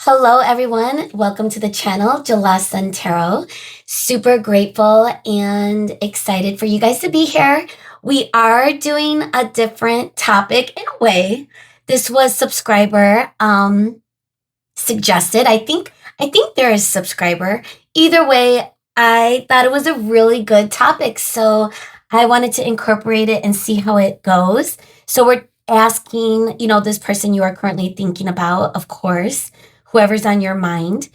Hello, everyone. Welcome to the channel, July Sun Tarot. Super grateful and excited for you guys to be here. We are doing a different topic in a way. This was subscriber suggested. I think there is subscriber. Either way, I thought it was a really good topic, so I wanted to incorporate it and see how it goes. So we're asking, this person you are currently thinking about, of course, whoever's on your mind.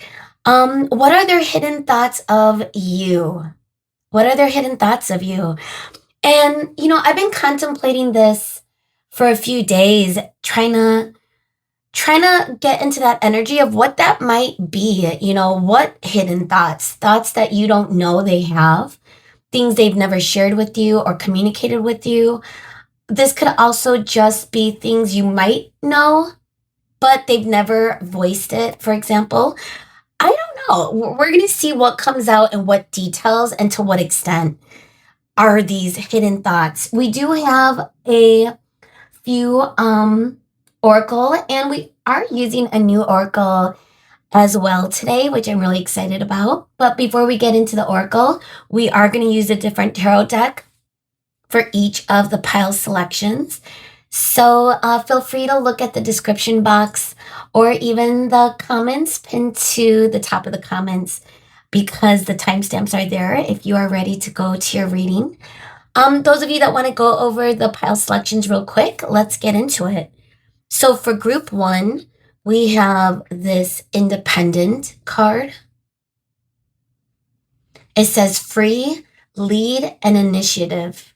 What are their hidden thoughts of you? What are their hidden thoughts of you? And I've been contemplating this for a few days, trying to get into that energy of what that might be. What hidden thoughts that you don't know they have, things they've never shared with you or communicated with you. This could also just be things you might know, but they've never voiced it, for example. I don't know. We're going to see what comes out and what details and to what extent are these hidden thoughts. We do have a few oracle, and we are using a new oracle as well today, which I'm really excited about. But before we get into the oracle, we are going to use a different tarot deck for each of the pile selections. So feel free to look at the description box or even the comments pinned to the top of the comments, because the timestamps are there if you are ready to go to your reading. Those of you that want to go over the pile selections real quick, let's get into it. So for group one, we have this independent card. It says free, lead, and initiative.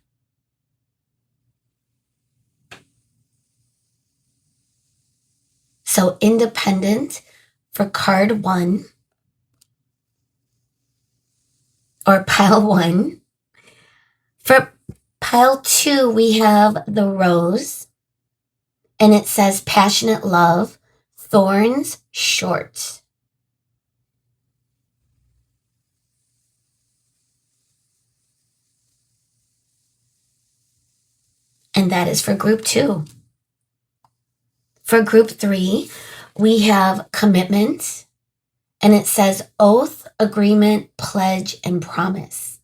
So independent for card one, or pile one. For pile two, we have the rose, and it says passionate love, thorns short. And that is for group two. For group three, we have commitment, and it says oath, agreement, pledge, and promise.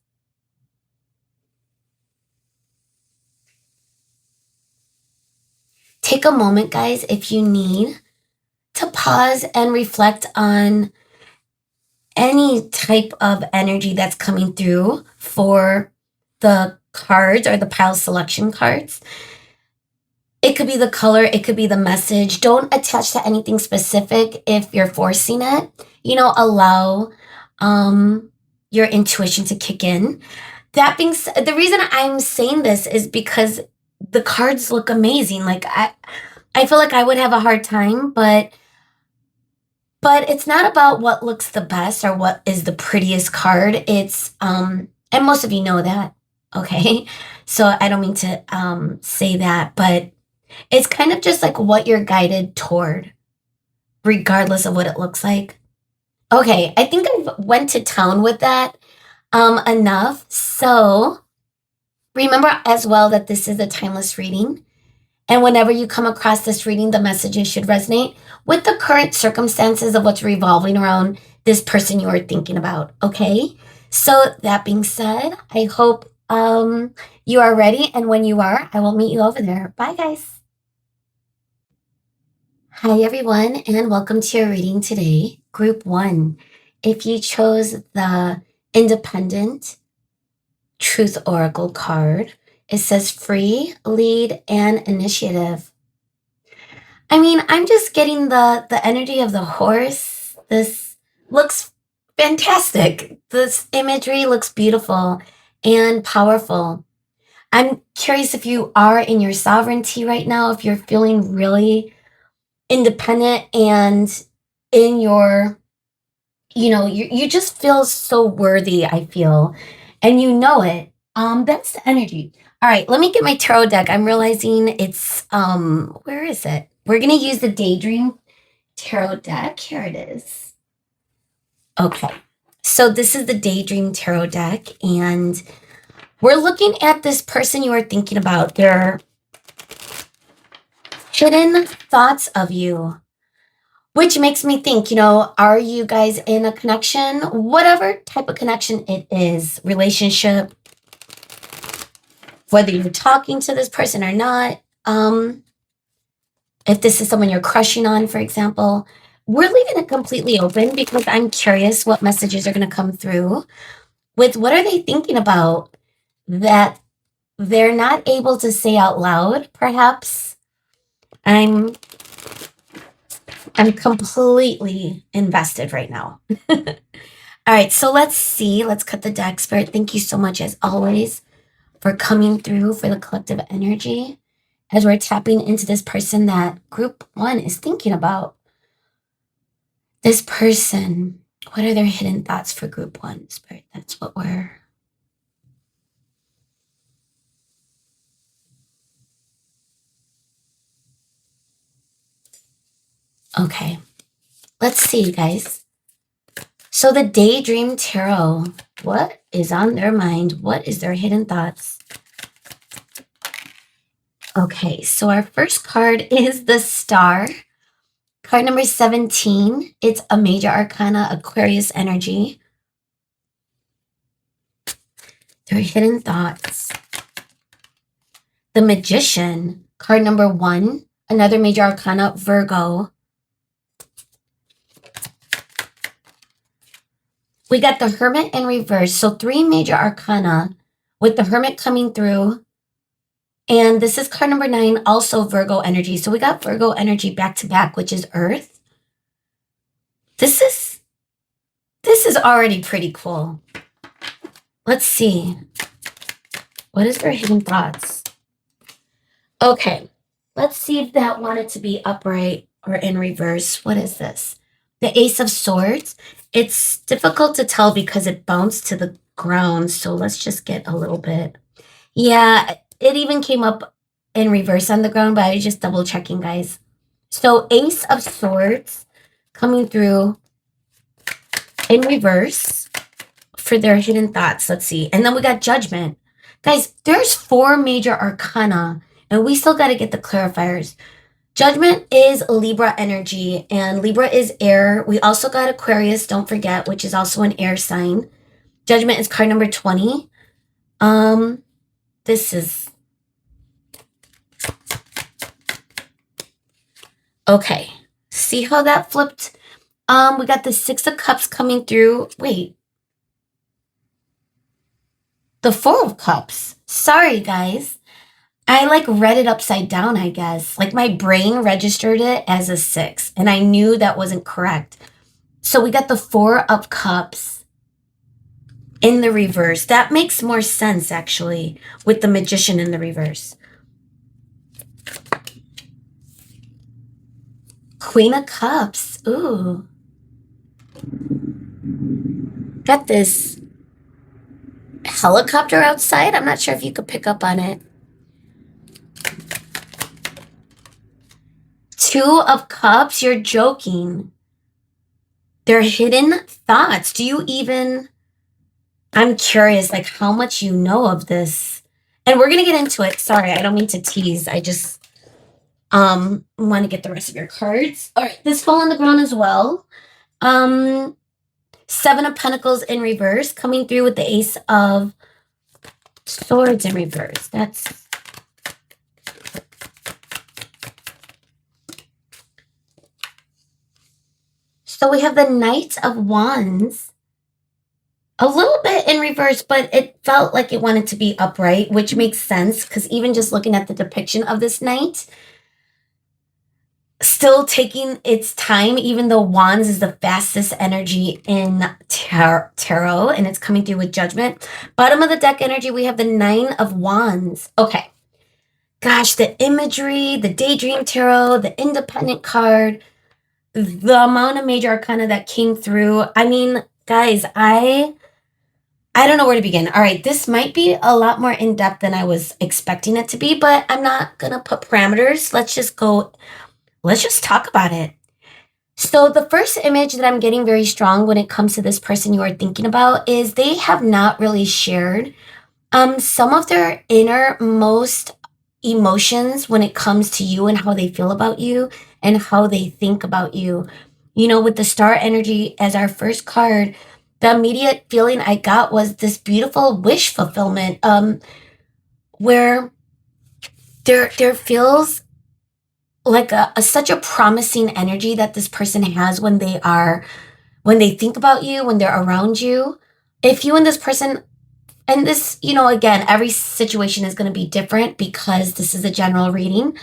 Take a moment, guys, if you need to pause and reflect on any type of energy that's coming through for the cards or the pile selection cards. It could be the color, it could be the message. Don't attach to anything specific if you're forcing it. Allow your intuition to kick in. That being said, the reason I'm saying this is because the cards look amazing. Like I feel like I would have a hard time, but it's not about what looks the best or what is the prettiest card. It's and most of you know that, okay? So I don't mean to say that, but it's kind of just like what you're guided toward, regardless of what it looks like. Okay, I think I've went to town with that enough. So remember as well that this is a timeless reading. And whenever you come across this reading, the messages should resonate with the current circumstances of what's revolving around this person you are thinking about, okay? So that being said, I hope you are ready. And when you are, I will meet you over there. Bye, guys. Hi, everyone, and welcome to your reading today, Group 1. If you chose the Independent Truth Oracle card, it says free, lead, and initiative. I mean, I'm just getting the energy of the horse. This looks fantastic. This imagery looks beautiful and powerful. I'm curious if you are in your sovereignty right now, if you're feeling really independent and in your, you just feel so worthy, I feel, and you know it. That's the energy. All right, let me get my tarot deck. I'm realizing it's where is it? We're gonna use the Daydream tarot deck. Here it is. Okay, so this is the Daydream tarot deck, and we're looking at this person you are thinking about, their hidden thoughts of you. Which makes me think, are you guys in a connection? Whatever type of connection it is, relationship, whether you're talking to this person or not, if this is someone you're crushing on, for example, we're leaving it completely open because I'm curious what messages are going to come through with what are they thinking about that they're not able to say out loud, perhaps. I'm completely invested right now. All right, so let's see. Let's cut the deck, Spirit. Thank you so much, as always, for coming through for the collective energy as we're tapping into this person that group one is thinking about. This person, what are their hidden thoughts for group one, Spirit? That's what we're... Okay, let's see, guys. So the Daydream Tarot, what is on their mind? What is their hidden thoughts? Okay, so our first card is the Star. Card number 17. It's a major arcana, Aquarius energy. Their hidden thoughts. The Magician. Card number 1. Another major arcana, Virgo. We got the Hermit in reverse. So 3 major arcana with the Hermit coming through. And this is card number 9, also Virgo energy. So we got Virgo energy back to back, which is Earth. This is already pretty cool. Let's see. What is their hidden thoughts? Okay, let's see if that wanted to be upright or in reverse. What is this? The Ace of Swords. It's difficult to tell because it bounced to the ground. So let's just get a little bit. Yeah, it even came up in reverse on the ground, but I was just double checking, guys. So Ace of Swords coming through in reverse for their hidden thoughts. Let's see. And then we got Judgment. Guys, there's 4 major arcana, and we still got to get the clarifiers. Judgment is Libra energy, and Libra is air. We also got Aquarius, don't forget, which is also an air sign. Judgment is card number 20. This is... Okay. See how that flipped? We got the 6 of Cups coming through. Wait. The 4 of Cups. Sorry, guys. I read it upside down, I guess. My brain registered it as a 6, and I knew that wasn't correct. So we got the 4 of Cups in the reverse. That makes more sense, actually, with the Magician in the reverse. Queen of Cups. Ooh. Got this helicopter outside. I'm not sure if you could pick up on it. 2 of Cups. You're joking. They're hidden thoughts. Do you even... I'm curious, how much you know of this. And we're going to get into it. Sorry, I don't mean to tease. I just want to get the rest of your cards. All right, this fell on the ground as well. 7 of Pentacles in reverse, coming through with the Ace of Swords in reverse. That's... So we have the Knight of Wands. A little bit in reverse, but it felt like it wanted to be upright, which makes sense because even just looking at the depiction of this knight, still taking its time, even though Wands is the fastest energy in tarot, and it's coming through with Judgment. Bottom of the deck energy, we have the 9 of Wands. Okay. Gosh, the imagery, the Daydream Tarot, the Independent card, the amount of major arcana that came through. I mean, guys, I don't know where to begin. All right, this might be a lot more in-depth than I was expecting it to be, but I'm not going to put parameters. Let's just talk about it. So the first image that I'm getting very strong when it comes to this person you are thinking about is they have not really shared some of their innermost emotions when it comes to you and how they feel about you. and how they think about you. You know, with the star energy as our first card, the immediate feeling I got was this beautiful wish fulfillment, where there feels like such a promising energy that this person has when they think about you, when they're around you. If you and this person, and this, you know, again, every situation is going to be different because this is a general reading.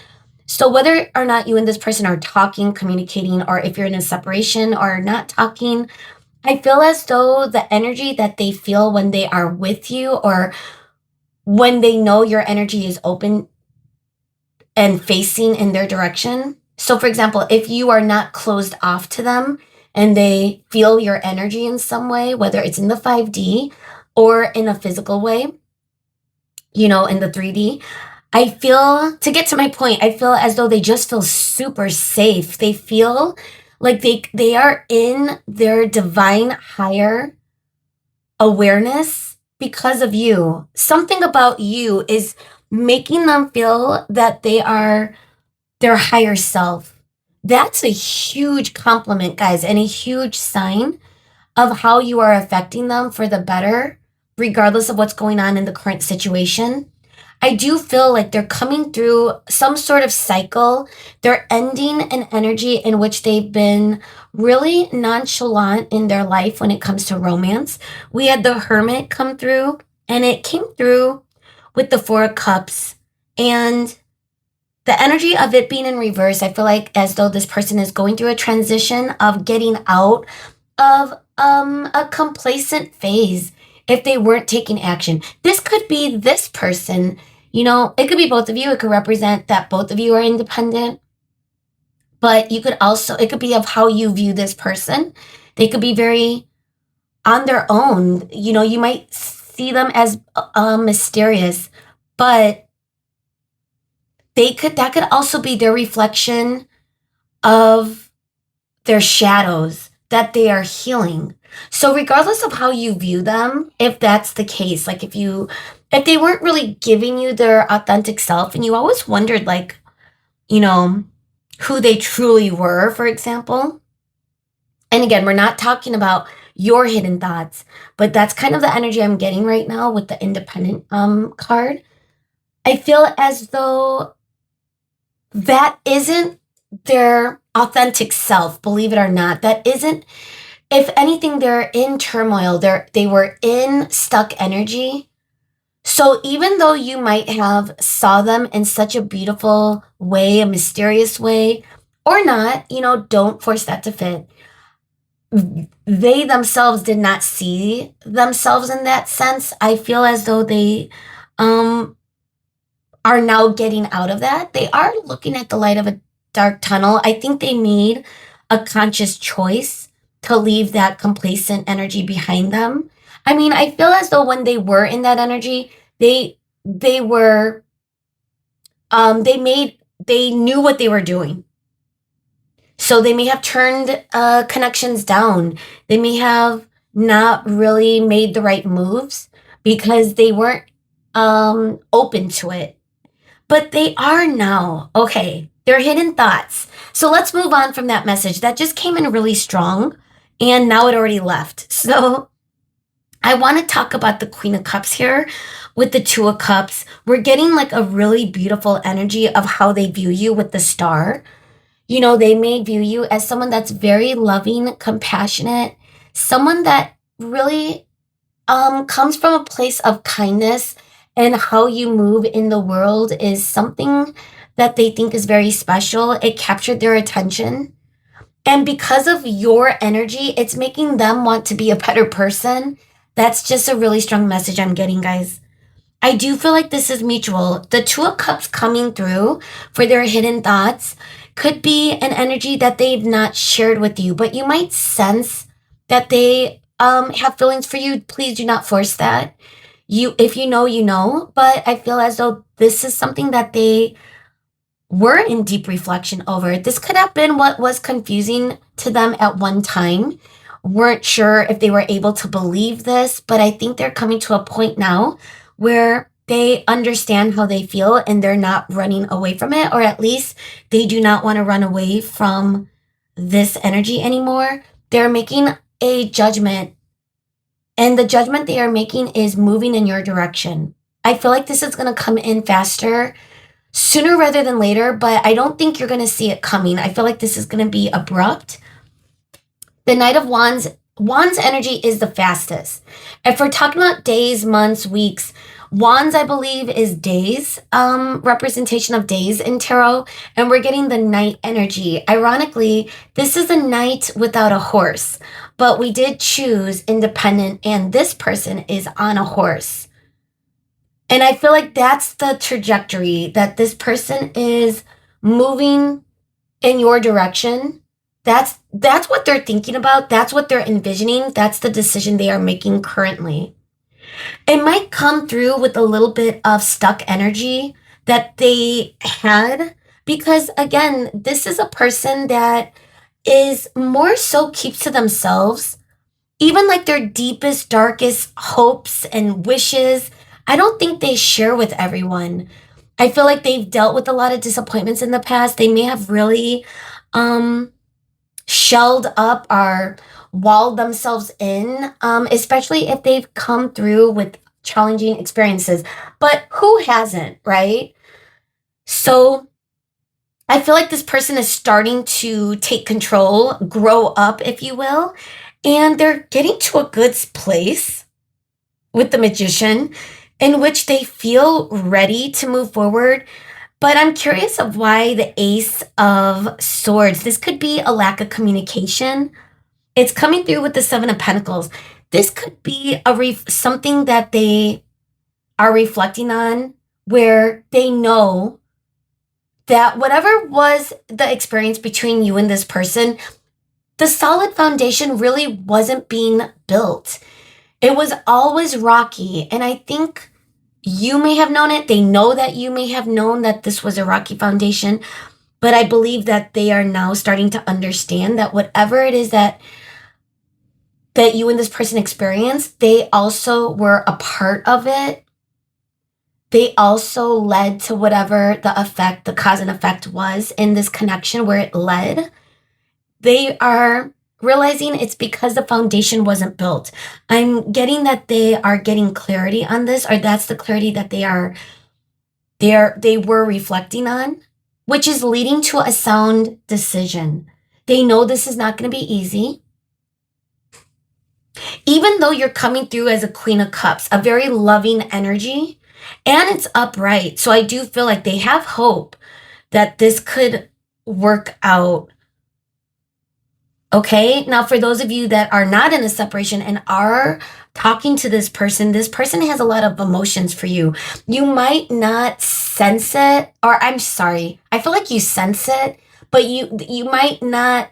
So whether or not you and this person are talking, communicating, or if you're in a separation or not talking, I feel as though the energy that they feel when they are with you, or when they know your energy is open and facing in their direction. So, for example, if you are not closed off to them and they feel your energy in some way, whether it's in the 5D or in a physical way, you know, in the 3D, I feel, to get to my point, I feel as though they just feel super safe. They feel like they are in their divine higher awareness because of you. Something about you is making them feel that they are their higher self. That's a huge compliment, guys, and a huge sign of how you are affecting them for the better, regardless of what's going on in the current situation. I do feel like they're coming through some sort of cycle. They're ending an energy in which they've been really nonchalant in their life when it comes to romance. We had the Hermit come through, and it came through with the Four of Cups. And the energy of it being in reverse, I feel like as though this person is going through a transition of getting out of a complacent phase if they weren't taking action. This could be this person, you know, it could be both of you. It could represent that both of you are independent, but you could also, it could be of how you view this person. They could be very on their own. You know, you might see them as mysterious, but that could also be their reflection of their shadows that they are healing. So regardless of how you view them, if that's the case, like if they weren't really giving you their authentic self and you always wondered, like, you know, who they truly were, for example. And again, we're not talking about your hidden thoughts, but that's kind of the energy I'm getting right now with the independent card. I feel as though that isn't their authentic self, believe it or not. That isn't, if anything, they're in turmoil. They were in stuck energy. So even though you might have saw them in such a beautiful way, a mysterious way, or not, you know, don't force that to fit. They themselves did not see themselves in that sense. I feel as though they are now getting out of that. They are looking at the light of a dark tunnel. I think they made a conscious choice to leave that complacent energy behind them. I mean, I feel as though when they were in that energy, they were they knew what they were doing. So they may have turned connections down. They may have not really made the right moves because they weren't open to it. But they are now. Okay, they're hidden thoughts. So let's move on from that message. That just came in really strong, and now it already left. So I want to talk about the Queen of Cups here with the Two of Cups. We're getting like a really beautiful energy of how they view you with the Star. You know, they may view you as someone that's very loving, compassionate, someone that really comes from a place of kindness, and how you move in the world is something that they think is very special. It captured their attention. And because of your energy, it's making them want to be a better person. That's just a really strong message I'm getting, guys. I do feel like this is mutual. The Two of Cups coming through for their hidden thoughts could be an energy that they've not shared with you, but you might sense that they have feelings for you. Please do not force that. If you know, you know, but I feel as though this is something that they were in deep reflection over. This could have been what was confusing to them at one time. Weren't sure if they were able to believe this, but I think they're coming to a point now where they understand how they feel and they're not running away from it, or at least they do not want to run away from this energy anymore. They're making a judgment, and the judgment they are making is moving in your direction. I feel like this is going to come in faster sooner rather than later, but I don't think you're going to see it coming. I feel like this is going to be abrupt. The Knight of Wands energy is the fastest. If we're talking about days, months, weeks, Wands, I believe, is days, representation of days in tarot, and we're getting the Knight energy. Ironically, this is a knight without a horse, but we did choose independent, and this person is on a horse. And I feel like that's the trajectory, that this person is moving in your direction. That's what they're thinking about. That's what they're envisioning. That's the decision they are making currently. It might come through with a little bit of stuck energy that they had, because again, this is a person that is more so keeps to themselves. Even like their deepest, darkest hopes and wishes, I don't think they share with everyone. I feel like they've dealt with a lot of disappointments in the past. They may have really shelled up or walled themselves in, especially if they've come through with challenging experiences. But who hasn't, right? So I feel like this person is starting to take control, grow up, if you will, and they're getting to a good place with the Magician in which they feel ready to move forward. But I'm curious of why the Ace of Swords. This could be a lack of communication. It's coming through with the Seven of Pentacles. This could be something that they are reflecting on, where they know that whatever was the experience between you and this person, the solid foundation really wasn't being built. It was always rocky. And I think you may have known it. They know that you may have known that this was a rocky foundation. But I believe that they are now starting to understand that whatever it is that you and this person experienced, they also were a part of it. They also led to whatever the effect, the cause and effect was in this connection where it led. They are realizing it's because the foundation wasn't built. I'm getting that they are getting clarity on this, or that's the clarity that they were reflecting on, which is leading to a sound decision. They know this is not going to be easy. Even though you're coming through as a Queen of Cups, a very loving energy, and it's upright. So I do feel like they have hope that this could work out. Okay, now for those of you that are not in a separation and are talking to this person has a lot of emotions for you. You might not sense it, or I'm sorry, I feel like you sense it, but you might not.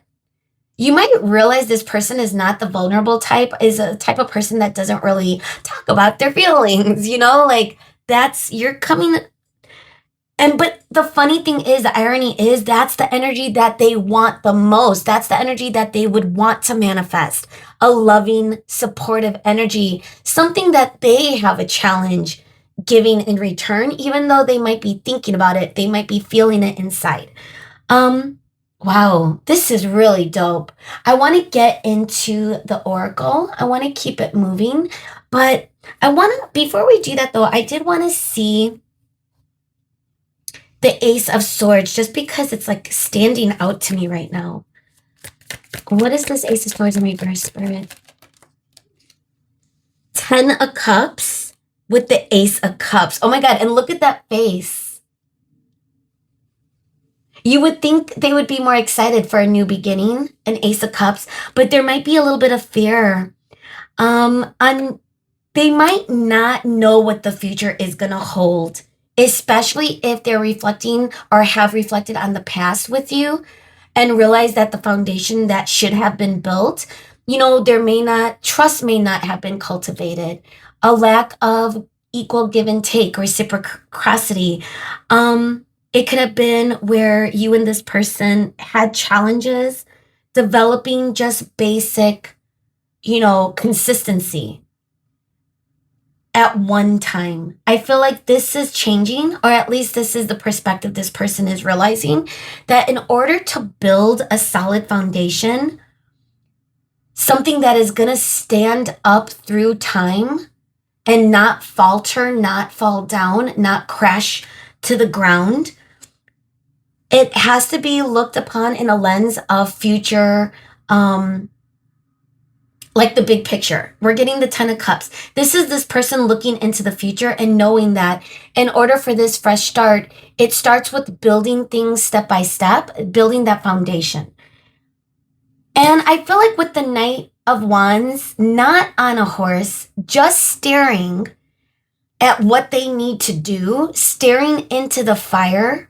You might realize this person is not the vulnerable type, is a type of person that doesn't really talk about their feelings, like you're coming. But the funny thing is, the irony is, that's the energy that they want the most. That's the energy that they would want to manifest. A loving, supportive energy, something that they have a challenge giving in return, even though they might be thinking about it, they might be feeling it inside. Wow, this is really dope. I want to get into the oracle. I want to keep it moving, but before we do that though, I did want to see the Ace of Swords, just because it's like standing out to me right now. What is this Ace of Swords in reverse, Spirit? 10 of Cups with the Ace of Cups. Oh my God, and look at that face. You would think they would be more excited for a new beginning, an Ace of Cups, but there might be a little bit of fear. They might not know what the future is going to hold, especially if they're reflecting or have reflected on the past with you and realize that the foundation that should have been built, trust may not have been cultivated, a lack of equal give and take, reciprocity. It could have been where you and this person had challenges developing just basic, consistency. at one time. I feel like this is changing, or at least this is the perspective this person is realizing, that in order to build a solid foundation, something that is going to stand up through time and not falter, not fall down, not crash to the ground, it has to be looked upon in a lens of future, like the big picture. We're getting the 10 of cups. This is this person looking into the future and knowing that in order for this fresh start, it starts with building things step by step, building that foundation. And I feel like with the Knight of Wands, not on a horse, just staring at what they need to do, staring into the fire,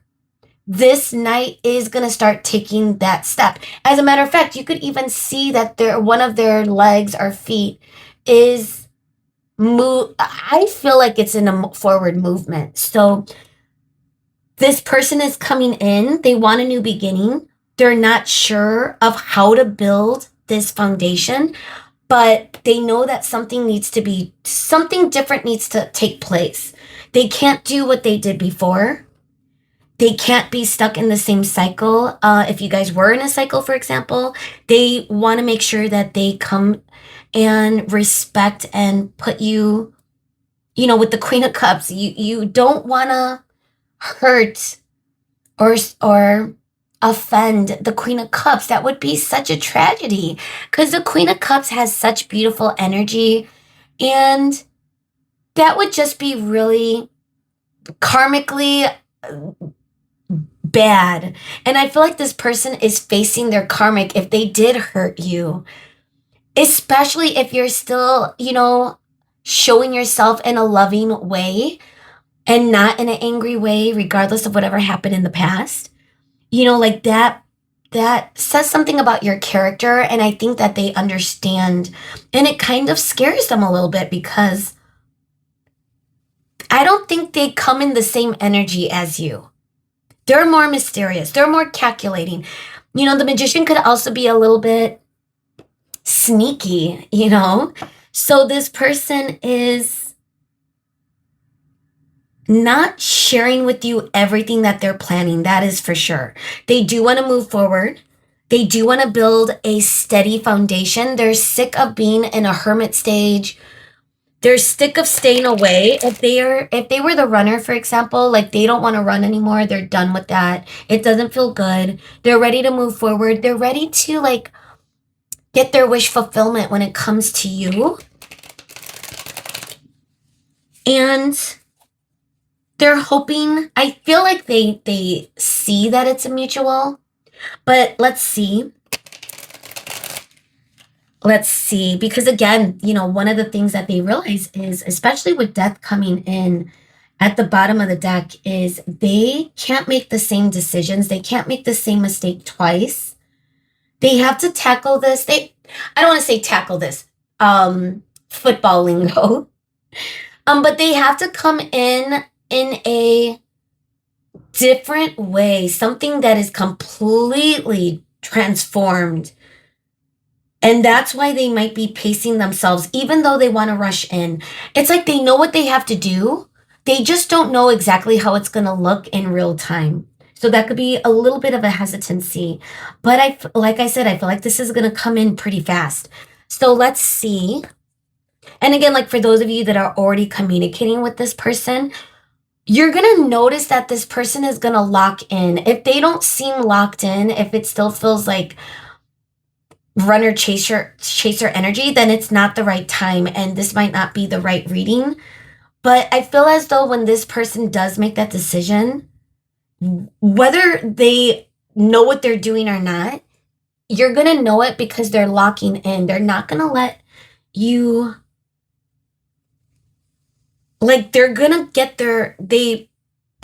this knight is going to start taking that step. As a matter of fact, you could even see that one of their legs or feet is move. I feel like it's in a forward movement. So this person is coming in. They want a new beginning. They're not sure of how to build this foundation, but they know that something different needs to take place. They can't do what they did before. They can't be stuck in the same cycle. If you guys were in a cycle, for example, they want to make sure that they come and respect and put you, with the Queen of Cups, you don't want to hurt or offend the Queen of Cups. That would be such a tragedy because the Queen of Cups has such beautiful energy, and that would just be really karmically bad. And I feel like this person is facing their karmic if they did hurt you, especially if you're still, showing yourself in a loving way and not in an angry way, regardless of whatever happened in the past. Like that says something about your character. And I think that they understand, and it kind of scares them a little bit because I don't think they come in the same energy as you. They're more mysterious. They're more calculating. The Magician could also be a little bit sneaky, So this person is not sharing with you everything that they're planning. That is for sure. They do want to move forward. They do want to build a steady foundation. They're sick of being in a hermit stage. They're sick of staying away. If they were the runner, for example, like they don't want to run anymore. They're done with that. It doesn't feel good. They're ready to move forward. They're ready to get their wish fulfillment when it comes to you. And they're hoping, I feel like they see that it's a mutual, but let's see. Let's see, because again, one of the things that they realize is, especially with death coming in at the bottom of the deck, is they can't make the same decisions. They can't make the same mistake twice. They have to tackle this. I don't want to say tackle this, football lingo. But they have to come in a different way, something that is completely transformed. And that's why they might be pacing themselves, even though they want to rush in. It's like they know what they have to do. They just don't know exactly how it's going to look in real time. So that could be a little bit of a hesitancy. But like I said, I feel like this is going to come in pretty fast. So let's see. And again, like for those of you that are already communicating with this person, you're going to notice that this person is going to lock in. If they don't seem locked in, if it still feels like runner chaser energy, then it's not the right time and this might not be the right reading. But I feel as though when this person does make that decision, whether they know what they're doing or not, you're going to know it because they're locking in. They're not going to let you, they're going to get they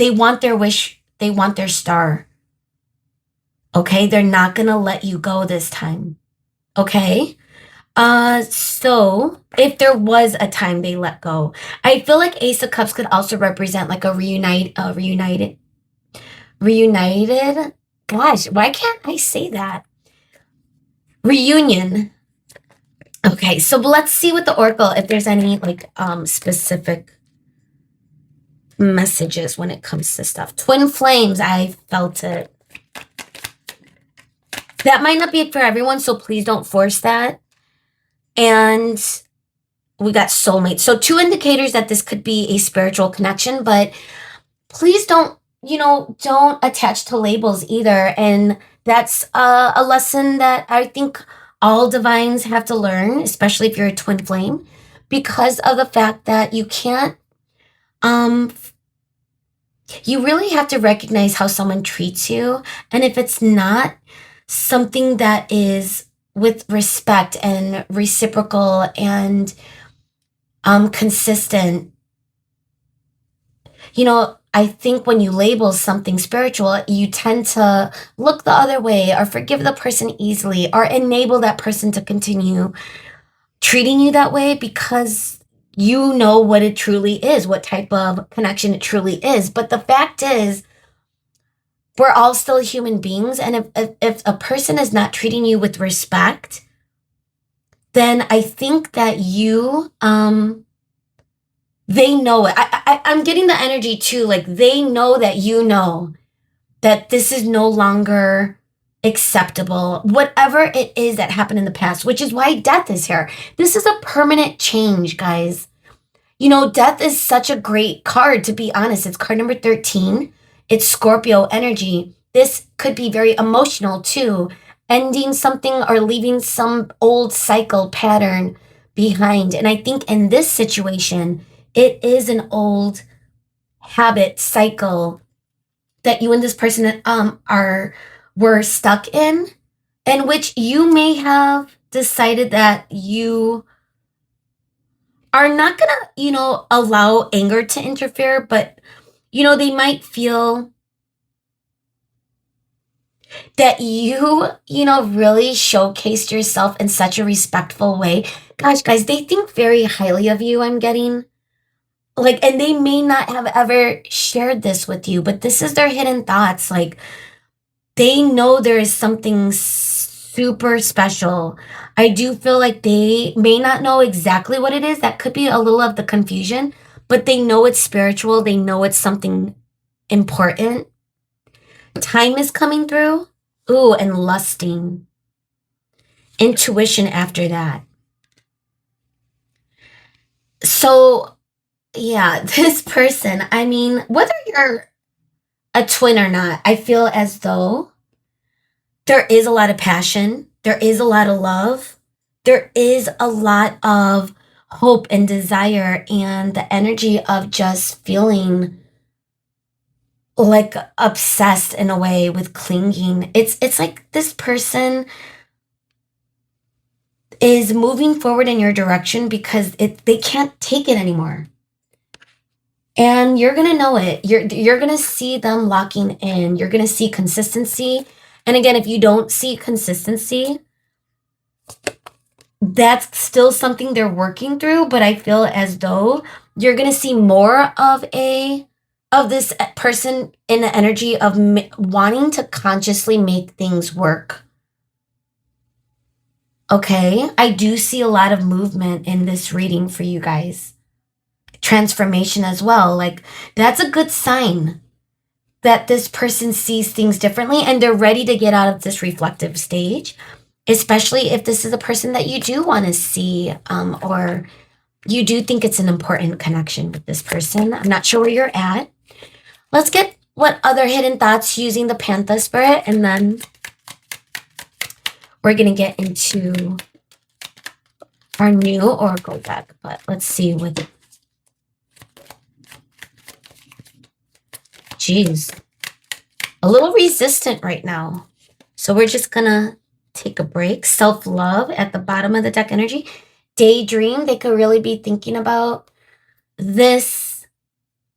want their wish. They want their star. Okay. They're not going to let you go this time. Okay. So if there was a time they let go, I feel like Ace of Cups could also represent like a reunited. Gosh, why can't I say that? Reunion. Okay, so let's see with the oracle if there's any like specific messages when it comes to stuff. Twin flames, I felt it. That might not be for everyone, so please don't force that. And we got soulmate. So two indicators that this could be a spiritual connection, but please don't, don't attach to labels either. And that's a lesson that I think all divines have to learn, especially if you're a twin flame, because of the fact that you can't, um, you really have to recognize how someone treats you. And if it's not something that is with respect and reciprocal and consistent, I think when you label something spiritual, you tend to look the other way or forgive the person easily or enable that person to continue treating you that way because you know what it truly is, what type of connection it truly is. But the fact is, we're all still human beings. And if a person is not treating you with respect, then I think that they know it. I'm getting the energy too. Like they know that you know that this is no longer acceptable. Whatever it is that happened in the past, which is why death is here. This is a permanent change, guys. Death is such a great card, to be honest. It's card number 13. It's Scorpio energy. This could be very emotional too, ending something or leaving some old cycle pattern behind. And I think in this situation, it is an old habit cycle that you and this person were stuck in which you may have decided that you are not gonna, allow anger to interfere, but they might feel that you really showcased yourself in such a respectful way. Gosh, guys, they think very highly of you, I'm getting. Like, and they may not have ever shared this with you, but this is their hidden thoughts. Like, they know there is something super special. I do feel like they may not know exactly what it is. That could be a little of the confusion, but they know it's spiritual. They know it's something important. Time is coming through. Ooh, and lusting. Intuition after that. So, yeah, this person, I mean, whether you're a twin or not, I feel as though there is a lot of passion, there is a lot of love, there is a lot of hope and desire, and the energy of just feeling like obsessed in a way with clinging. It's like this person is moving forward in your direction because they can't take it anymore. And you're gonna know it. You're gonna see them locking in. You're gonna see consistency. And again, if you don't see consistency, that's still something they're working through. But I feel as though you're gonna see more of this person in the energy of wanting to consciously make things work. Okay, I do see a lot of movement in this reading for you guys. Transformation as well. Like, that's a good sign that this person sees things differently and they're ready to get out of this reflective stage, especially if this is a person that you do want to see, or you do think it's an important connection with this person. I'm not sure where you're at. Let's get what other hidden thoughts using the Pantha spirit, and then we're going to get into our new oracle deck. But let's see with Jeez. A little resistant right now. So we're just gonna take a break. Self-love at the bottom of the deck energy. Daydream. They could really be thinking about this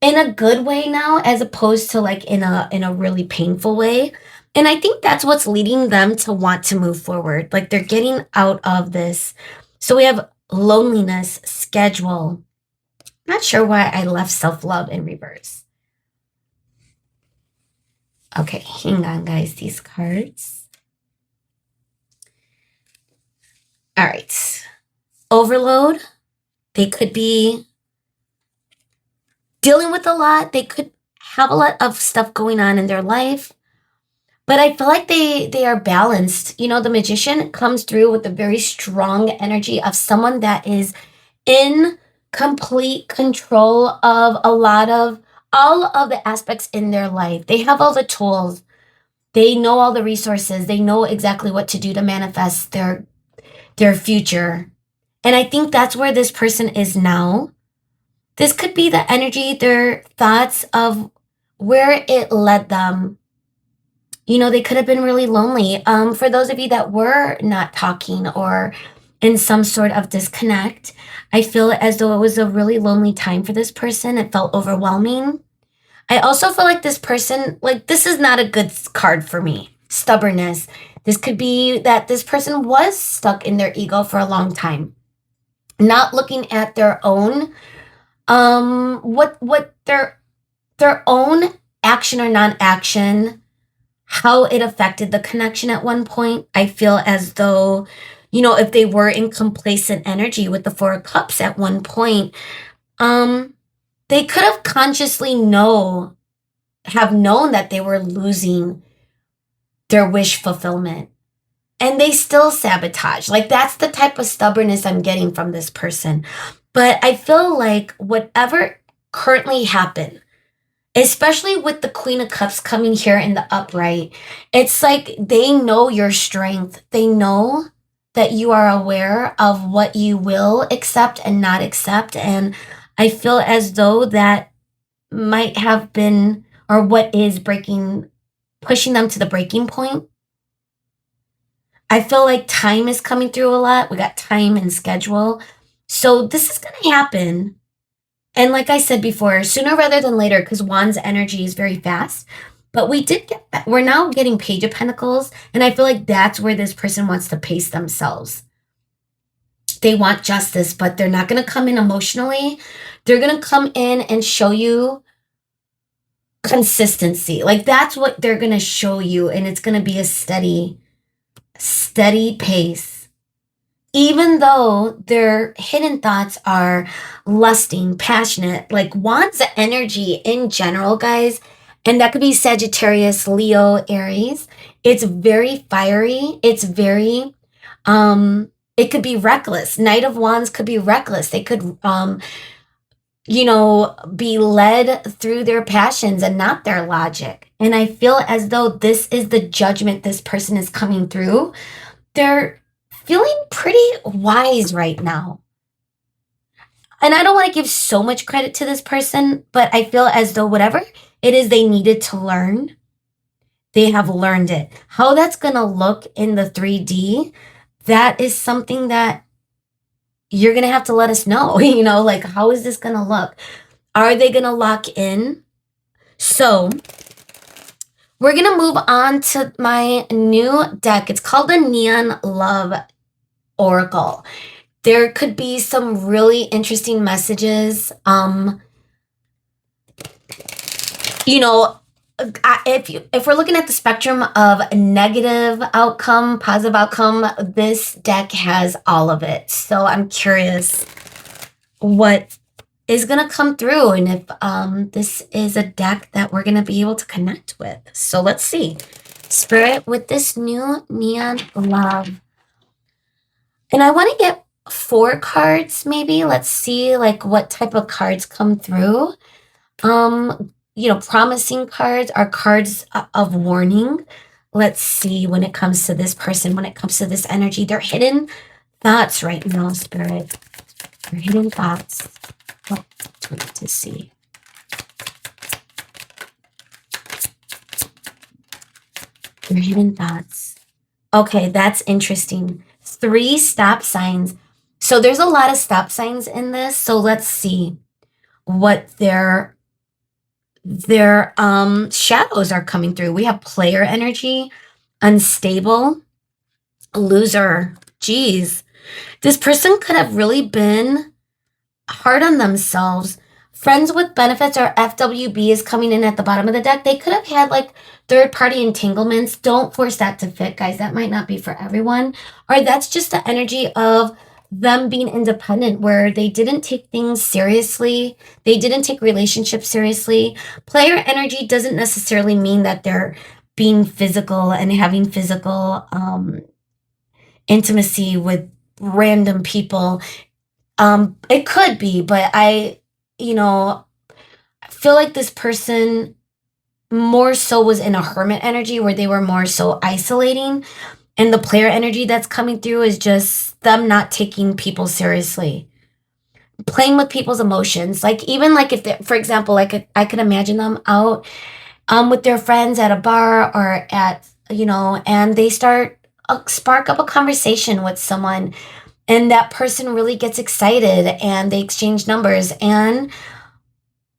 in a good way now, as opposed to like in a really painful way. And I think that's what's leading them to want to move forward. Like they're getting out of this. So we have loneliness, schedule. Not sure why I left self-love in reverse. Okay, hang on, guys, these cards. All right. overload. They could be dealing with a lot. They could have a lot of stuff going on in their life. But I feel like they are balanced. You know, the magician comes through with a very strong energy of someone that is in complete control of a lot of all of the aspects in their life. They have all the tools. They know all the resources. They know exactly what to do to manifest their future. And I think that's where this person is now. This could be the energy, their thoughts of where it led them. You know, they could have been really lonely. For those of you that were not talking or in some sort of disconnect, I feel as though it was a really lonely time for this person. It felt overwhelming. I also feel like this person, like, this is not a good card for me. Stubbornness. This could be that this person was stuck in their ego for a long time, not looking at their own, what their own action or non-action, how it affected the connection at one point. I feel as though, you know, if they were in complacent energy with the Four of Cups at one point, they could have consciously have known that they were losing their wish fulfillment. And they still sabotage. Like, that's the type of stubbornness I'm getting from this person. But I feel like whatever currently happened, especially with the Queen of Cups coming here in the upright, it's like they know your strength. They know that you are aware of what you will accept and not accept. And I feel as though that might have been, or what is pushing them to the breaking point. I feel like time is coming through a lot. We got time and schedule. So this is going to happen. And like I said before, sooner rather than later, because Wands energy is very fast. But we're now getting Page of Pentacles. And I feel like that's where this person wants to pace themselves. They want justice, but they're not going to come in emotionally. They're going to come in and show you consistency. Like, that's what they're going to show you. And it's going to be a steady pace. Even though their hidden thoughts are lusting, passionate, like Wands energy in general, guys, and that could be Sagittarius, Leo, Aries. It's very fiery. It's very, it could be reckless. Knight of Wands could be reckless. They could, you know, be led through their passions and not their logic. And I feel as though this is the judgment this person is coming through. They're feeling pretty wise right now. And I don't want to give so much credit to this person, but I feel as though whatever it is they needed to learn, they have learned it. How that's going to look in the 3D, that is something that you're going to have to let us know. You know, like, how is this going to look? Are they going to lock in? So we're going to move on to my new deck. It's called the Neon Love Oracle. There could be some really interesting messages. You know, if we're looking at the spectrum of negative outcome, positive outcome, this deck has all of it. So I'm curious what is going to come through and if this is a deck that we're going to be able to connect with. So let's see. Spirit, with this new Neon Love. And I want to get 4 cards, maybe. Let's see, like, what type of cards come through. You know, promising cards are cards of warning. Let's see when it comes to this person, when it comes to this energy. They're hidden thoughts right now, Spirit. They're hidden thoughts. What do we need to see? They're hidden thoughts. Okay, that's interesting. 3 stop signs. So there's a lot of stop signs in this. So let's see what their shadows are coming through. We have player energy, unstable, loser. Geez, this person could have really been hard on themselves. Friends with benefits or FWB is coming in at the bottom of the deck. They could have had like third-party entanglements. Don't force that to fit, guys. That might not be for everyone. Or that's just the energy of them being independent, where they didn't take things seriously. They didn't take relationships seriously. Player energy doesn't necessarily mean that they're being physical and having physical intimacy with random people. It could be, but you know, feel like this person more so was in a hermit energy where they were more so isolating. And the player energy that's coming through is just them not taking people seriously, playing with people's emotions. Like, even like if they, for example, like I could imagine them out with their friends at a bar or at, and they start spark up a conversation with someone, and that person really gets excited and they exchange numbers, and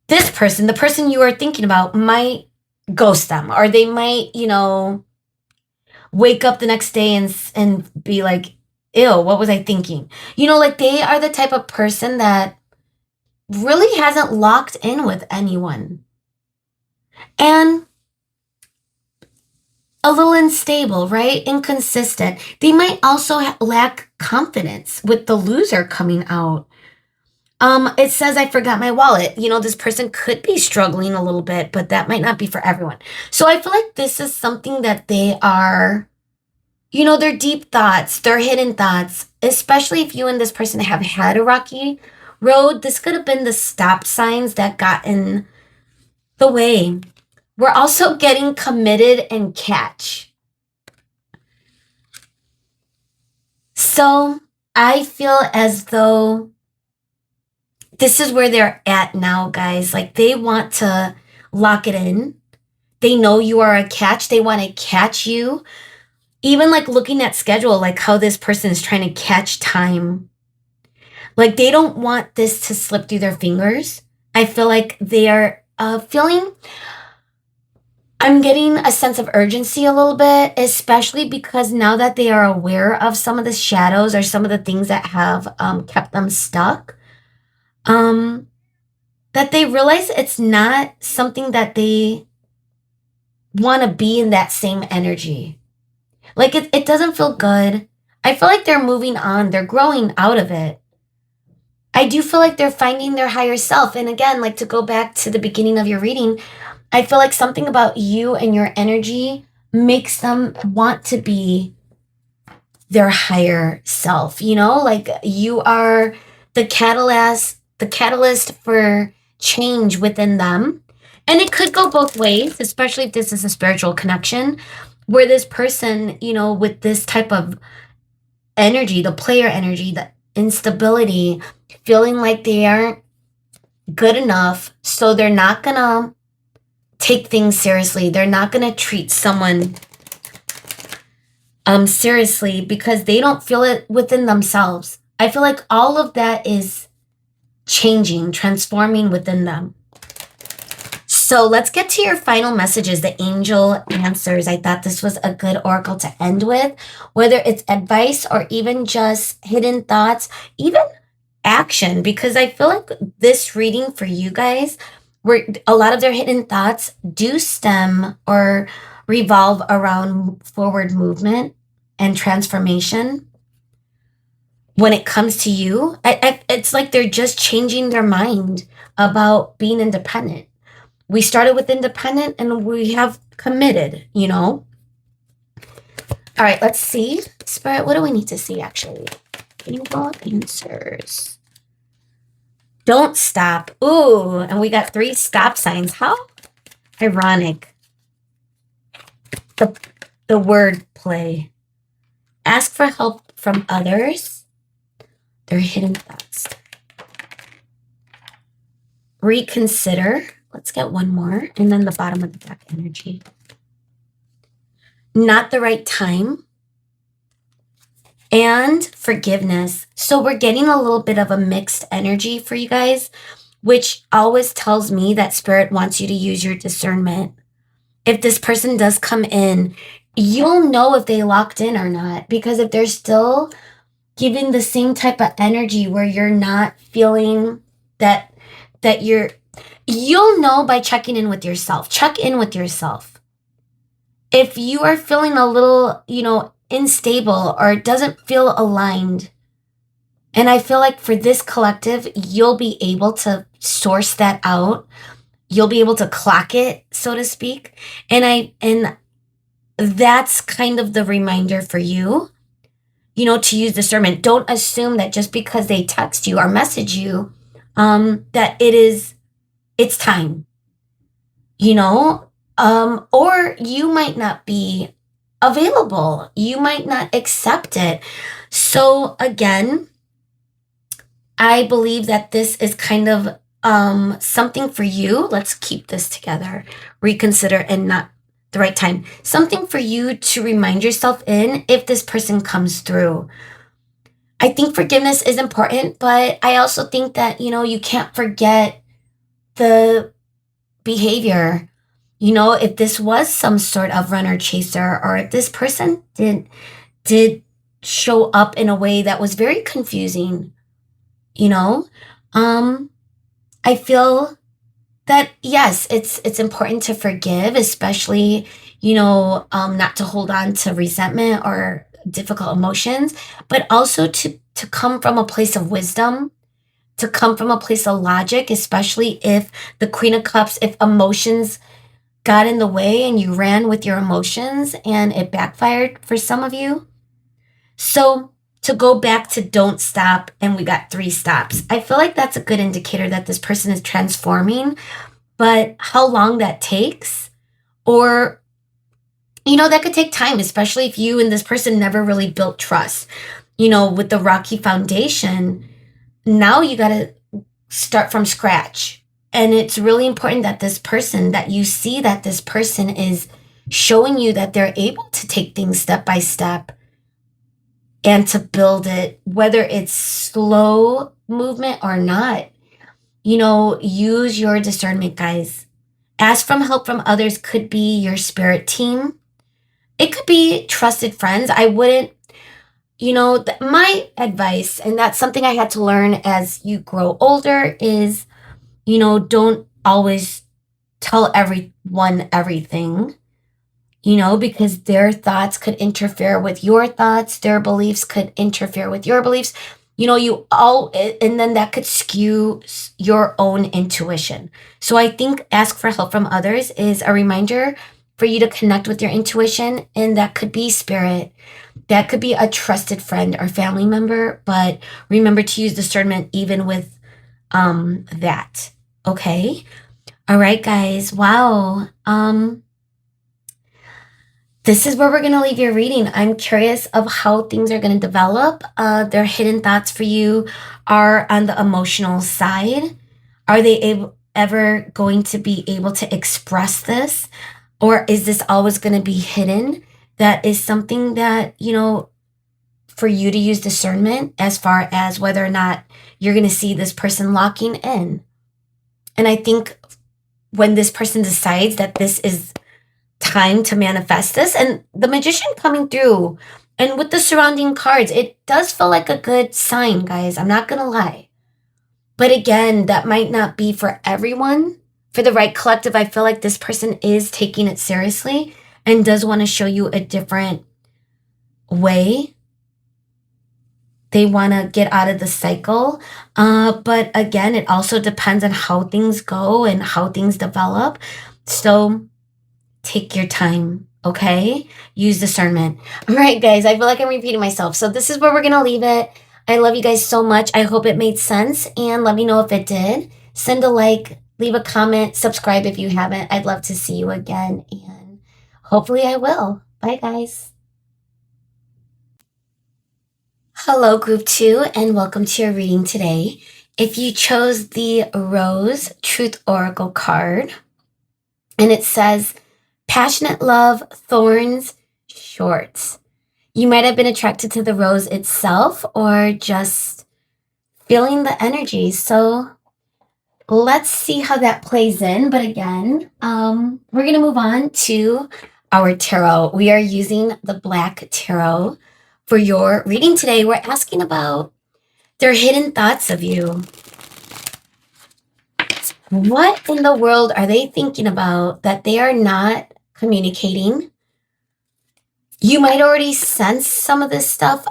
this person, the person you are thinking about, might ghost them, or they might, wake up the next day and be like, ew, what was I thinking? Like they are the type of person that really hasn't locked in with anyone. And a little unstable, right? Inconsistent. They might also lack confidence with the loser coming out. It says, I forgot my wallet. This person could be struggling a little bit, but that might not be for everyone. So I feel like this is something that they are, their deep thoughts, their hidden thoughts, especially if you and this person have had a rocky road. This could have been the stop signs that got in the way. We're also getting committed and catch. So I feel as though this is where they're at now, guys. Like, they want to lock it in. They know you are a catch. They want to catch you. Even like looking at schedule, like how this person is trying to catch time. Like, they don't want this to slip through their fingers. I feel like they are I'm getting a sense of urgency a little bit, especially because now that they are aware of some of the shadows or some of the things that have kept them stuck, that they realize it's not something that they want to be in that same energy. Like, it doesn't feel good. I feel like they're moving on. They're growing out of it. I do feel like they're finding their higher self. And again, like, to go back to the beginning of your reading, I feel like something about you and your energy makes them want to be their higher self. Like, you are the catalyst for change within them. And it could go both ways, especially if this is a spiritual connection, where this person, with this type of energy, the player energy, the instability, feeling like they aren't good enough, so they're not gonna take things seriously. They're not gonna treat someone seriously because they don't feel it within themselves. I feel like all of that is changing, transforming within them. So let's get to your final messages, the angel answers. I thought this was a good oracle to end with, whether it's advice or even just hidden thoughts, even action, because I feel like this reading for you guys, where a lot of their hidden thoughts do stem or revolve around forward movement and transformation. When it comes to you, it's like they're just changing their mind about being independent. We started with independent and we have committed, All right, let's see. Spirit, what do we need to see, actually? Angel answers. Don't stop. Ooh, and we got 3 stop signs. How ironic. The word play. Ask for help from others. Their hidden thoughts. Reconsider. Let's get one more. And then the bottom of the deck energy. Not the right time. And forgiveness. So we're getting a little bit of a mixed energy for you guys, which always tells me that Spirit wants you to use your discernment. If this person does come in, you'll know if they locked in or not. Because if they're still giving the same type of energy where you're not feeling that you'll know by checking in with yourself. Check in with yourself. If you are feeling a little, unstable or it doesn't feel aligned, And I feel like for this collective, you'll be able to source that out. You'll be able to clock it, so to speak. And that's kind of the reminder for you, to use discernment. Don't assume that just because they text you or message you, that it's time, or you might not be available. You might not accept it. So again, I believe that this is kind of something for you. Let's keep this together. Reconsider and not the right time. Something for you to remind yourself in if this person comes through. I think forgiveness is important, but I also think that, you can't forget the behavior. If this was some sort of runner chaser, or if this person did show up in a way that was very confusing, you know, um, I feel that yes, it's important to forgive, especially, not to hold on to resentment or difficult emotions, but also to come from a place of wisdom, to come from a place of logic, especially if the Queen of Cups, if emotions got in the way and you ran with your emotions and it backfired for some of you. So to go back to don't stop, and we got 3 stops. I feel like that's a good indicator that this person is transforming, but how long that takes, or, that could take time, especially if you and this person never really built trust. With the rocky foundation, now you got to start from scratch. And it's really important that that you see that this person is showing you that they're able to take things step by step and to build it, whether it's slow movement or not. Use your discernment, guys. Ask from help from others, could be your spirit team. It could be trusted friends. I wouldn't, my advice, and that's something I had to learn as you grow older, is, don't always tell everyone everything, because their thoughts could interfere with your thoughts, their beliefs could interfere with your beliefs. And then that could skew your own intuition. So I think ask for help from others is a reminder for you to connect with your intuition, and that could be spirit. That could be a trusted friend or family member, but remember to use discernment even with that. Okay? All right, guys. Wow. This is where we're going to leave your reading. I'm curious of how things are going to develop. Their hidden thoughts for you are on the emotional side. Are they ever going to be able to express this? Or is this always going to be hidden? That is something that, for you to use discernment as far as whether or not you're going to see this person locking in. And I think when this person decides that this is time to manifest this, and the Magician coming through, and with the surrounding cards, it does feel like a good sign, guys. I'm not going to lie. But again, that might not be for everyone. For the right collective, I feel like this person is taking it seriously and does want to show you a different way. They want to get out of the cycle. But again, it also depends on how things go and how things develop. So take your time, okay? Use discernment. All right, guys, I feel like I'm repeating myself. So this is where we're going to leave it. I love you guys so much. I hope it made sense, and let me know if it did. Send a like, leave a comment, subscribe if you haven't. I'd love to see you again, and hopefully I will. Bye, guys. Hello, Group 2, and welcome to your reading today. If you chose the Rose Truth Oracle card, and it says, passionate love, thorns, shorts. You might have been attracted to the rose itself or just feeling the energy. So let's see how that plays in. But again, we're going to move on to our tarot. We are using the Black Tarot for your reading today. We're asking about their hidden thoughts of you. What in the world are they thinking about that they are not communicating? You might already sense some of this stuff,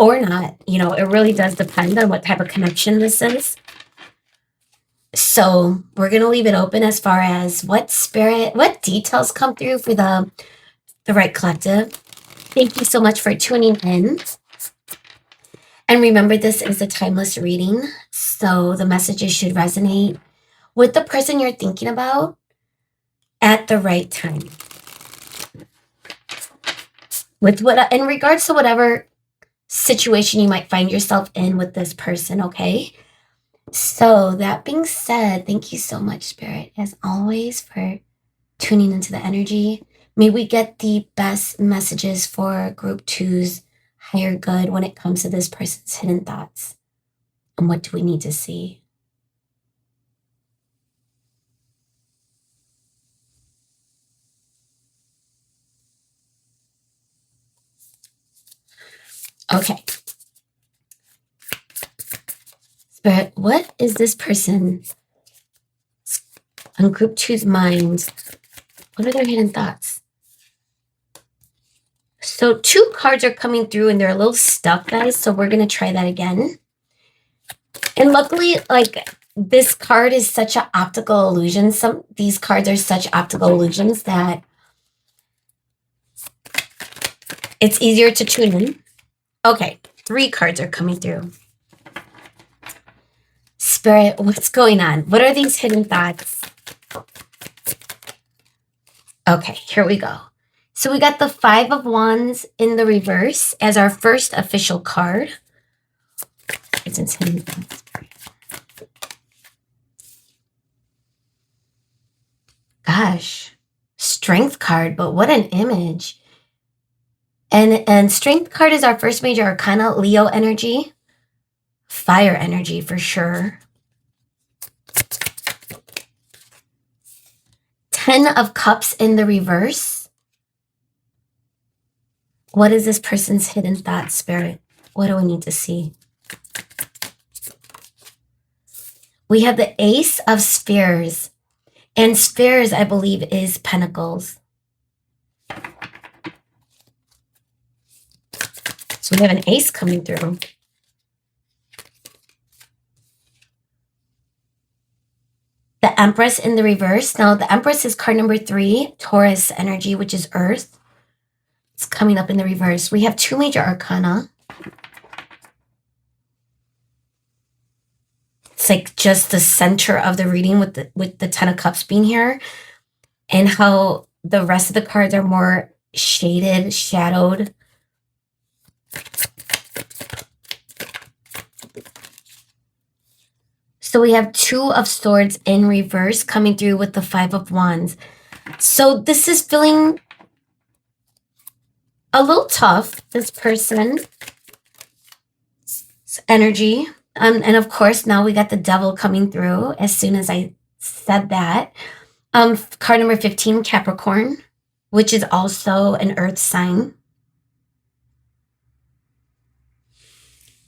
or not. You know, it really does depend on what type of connection this is. So we're going to leave it open as far as what details come through for the right collective. Thank you so much for tuning in. And remember, this is a timeless reading, so the messages should resonate with the person you're thinking about at the right time. In regards to whatever situation you might find yourself in with this person, okay? So that being said, thank you so much, Spirit, as always, for tuning into the energy. May we get the best messages for Group 2's higher good when it comes to this person's hidden thoughts. And what do we need to see? Okay. Spirit, what is this person on Group 2's mind? What are their hidden thoughts? So 2 cards are coming through and they're a little stuck, guys. So we're going to try that again. And luckily, like, this card is such an optical illusion. These cards are such optical illusions that it's easier to tune in. Okay, 3 cards are coming through. Spirit, what's going on? What are these hidden thoughts? Okay, here we go. So we got the 5 of Wands in the reverse as our first official card. It's hidden thoughts. Gosh, Strength card, but what an image. And Strength card is our first major arcana, Leo energy. Fire energy for sure. 10 of Cups in the reverse. What is this person's hidden thought, Spirit? What do we need to see? We have the Ace of Spheres. And Spheres, I believe, is Pentacles. So we have an ace coming through. The Empress in the reverse. Now, the Empress is card number 3, Taurus energy, which is Earth. It's coming up in the reverse. We have 2 major arcana. It's like just the center of the reading with the 10 of Cups being here, and how the rest of the cards are more shaded, shadowed. So we have 2 of Swords in reverse coming through with the 5 of Wands. So this is feeling a little tough, this person's energy. And of course, now we got the Devil coming through as soon as I said that. Card number 15, Capricorn, which is also an Earth sign.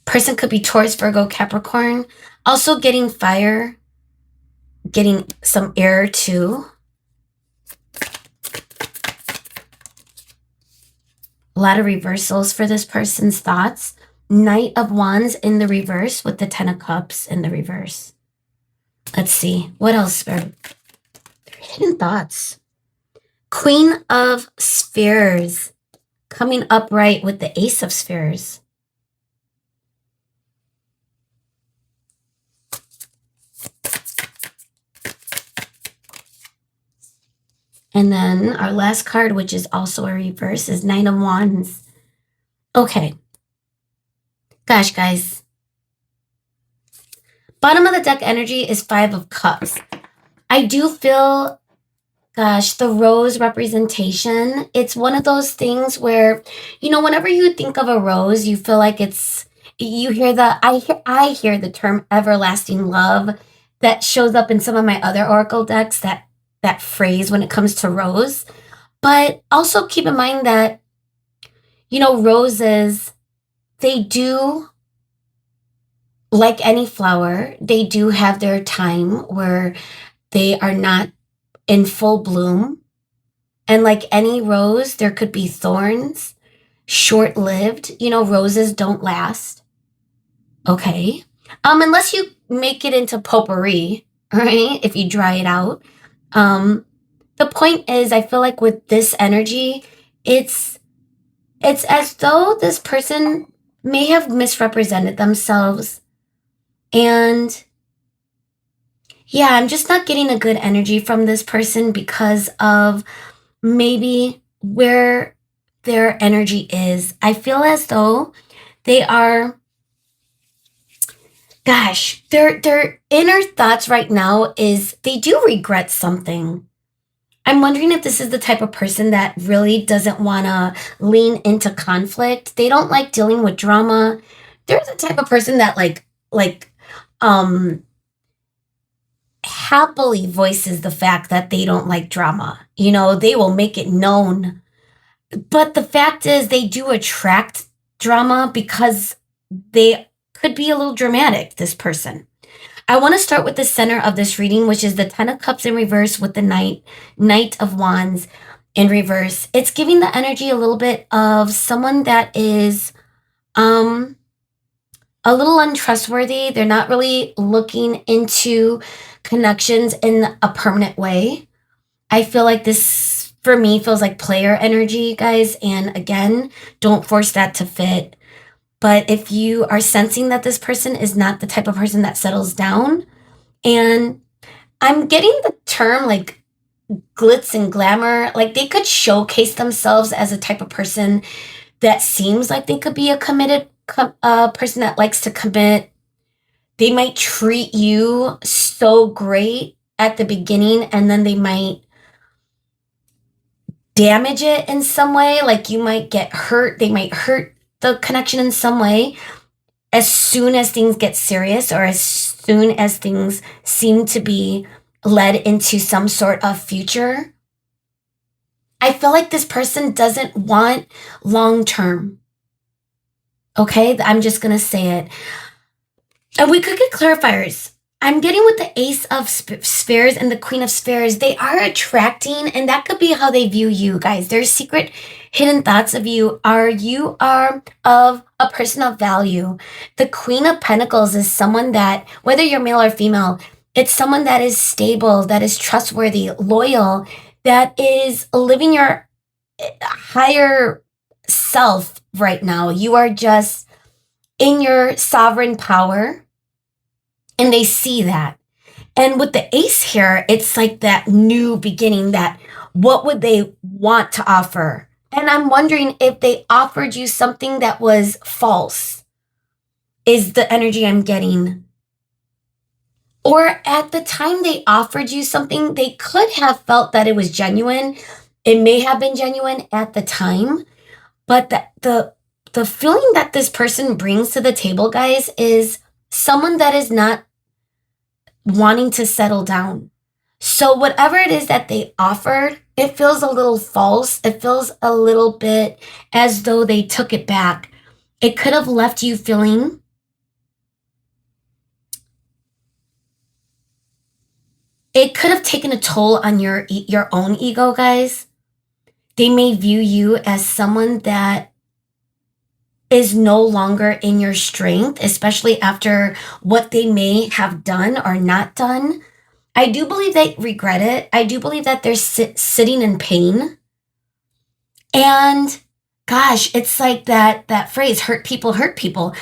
Person could be Taurus, Virgo, Capricorn. Also getting fire, getting some air too. A lot of reversals for this person's thoughts. Knight of Wands in the reverse with the 10 of Cups in the reverse. Let's see. What else, Spirit? Hidden thoughts. Queen of Spheres coming upright with the Ace of Spheres. And then our last card, which is also a reverse, is 9 of Wands. Okay. Gosh, guys. Bottom of the deck energy is 5 of Cups. I do feel, gosh, the rose representation, it's one of those things where, you know, whenever you think of a rose, you feel like you hear I hear the term everlasting love that shows up in some of my other oracle decks, that phrase when it comes to rose. But also keep in mind that, you know, roses, they do, like any flower, they do have their time where they are not in full bloom. And like any rose, there could be thorns. short-lived. You know, roses don't last. Okay. Unless you make it into potpourri, right? If you dry it out. Um, the point is, I feel like with this energy, it's it's as though this person may have misrepresented themselves. And yeah, I'm just not getting a good energy from this person because of maybe where their energy is. I feel as though they are, gosh, their inner thoughts right now is they do regret something. I'm wondering if this is the type of person that really doesn't want to lean into conflict. They don't like dealing with drama. They're the type of person that um happily voices the fact that they don't like drama. You know, they will make it known. But the fact is they do attract drama because they could be a little dramatic, this person. I want to start with the center of this reading, which is the Ten of Cups in reverse with the Knight of Wands in reverse. It's giving the energy a little bit of someone that is a little untrustworthy. They're not really looking into connections in a permanent way. I feel like this, for me, feels like player energy, guys. And again, don't force that to fit. But if you are sensing that this person is not the type of person that settles down, and I'm getting the term like glitz and glamour, like they could showcase themselves as a type of person that seems like they could be a committed person that likes to commit. They might treat you so great at the beginning, and then they might damage it in some way. Like you might get hurt. They might hurt the connection in some way as soon as things get serious or as soon as things seem to be led into some sort of future. I feel like this person doesn't want long term. Okay, I'm just going to say it. And we could get clarifiers. I'm getting with the Ace of Spheres and the Queen of Spheres. They are attracting, and that could be how they view you, guys. Their secret hidden thoughts of you are of a person of value. The Queen of Pentacles is someone that, whether you're male or female, it's someone that is stable, that is trustworthy, loyal, that is living your higher self right now. You are just in your sovereign power. And they see that. And with the ace here, it's like that new beginning, that what would they want to offer? And I'm wondering if they offered you something that was false, is the energy I'm getting. Or at the time they offered you something, they could have felt that it was genuine. It may have been genuine at the time, but the feeling that this person brings to the table, guys, is someone that is not wanting to settle down. So whatever it is that they offered, it feels a little false. It feels a little bit as though they took it back. It could have left you feeling it could have taken a toll on your own ego, guys. They may view you as someone that is no longer in your strength, especially after what they may have done or not done. I do believe they regret it. I do believe that they're sitting in pain. And gosh, it's like that phrase, hurt people hurt people.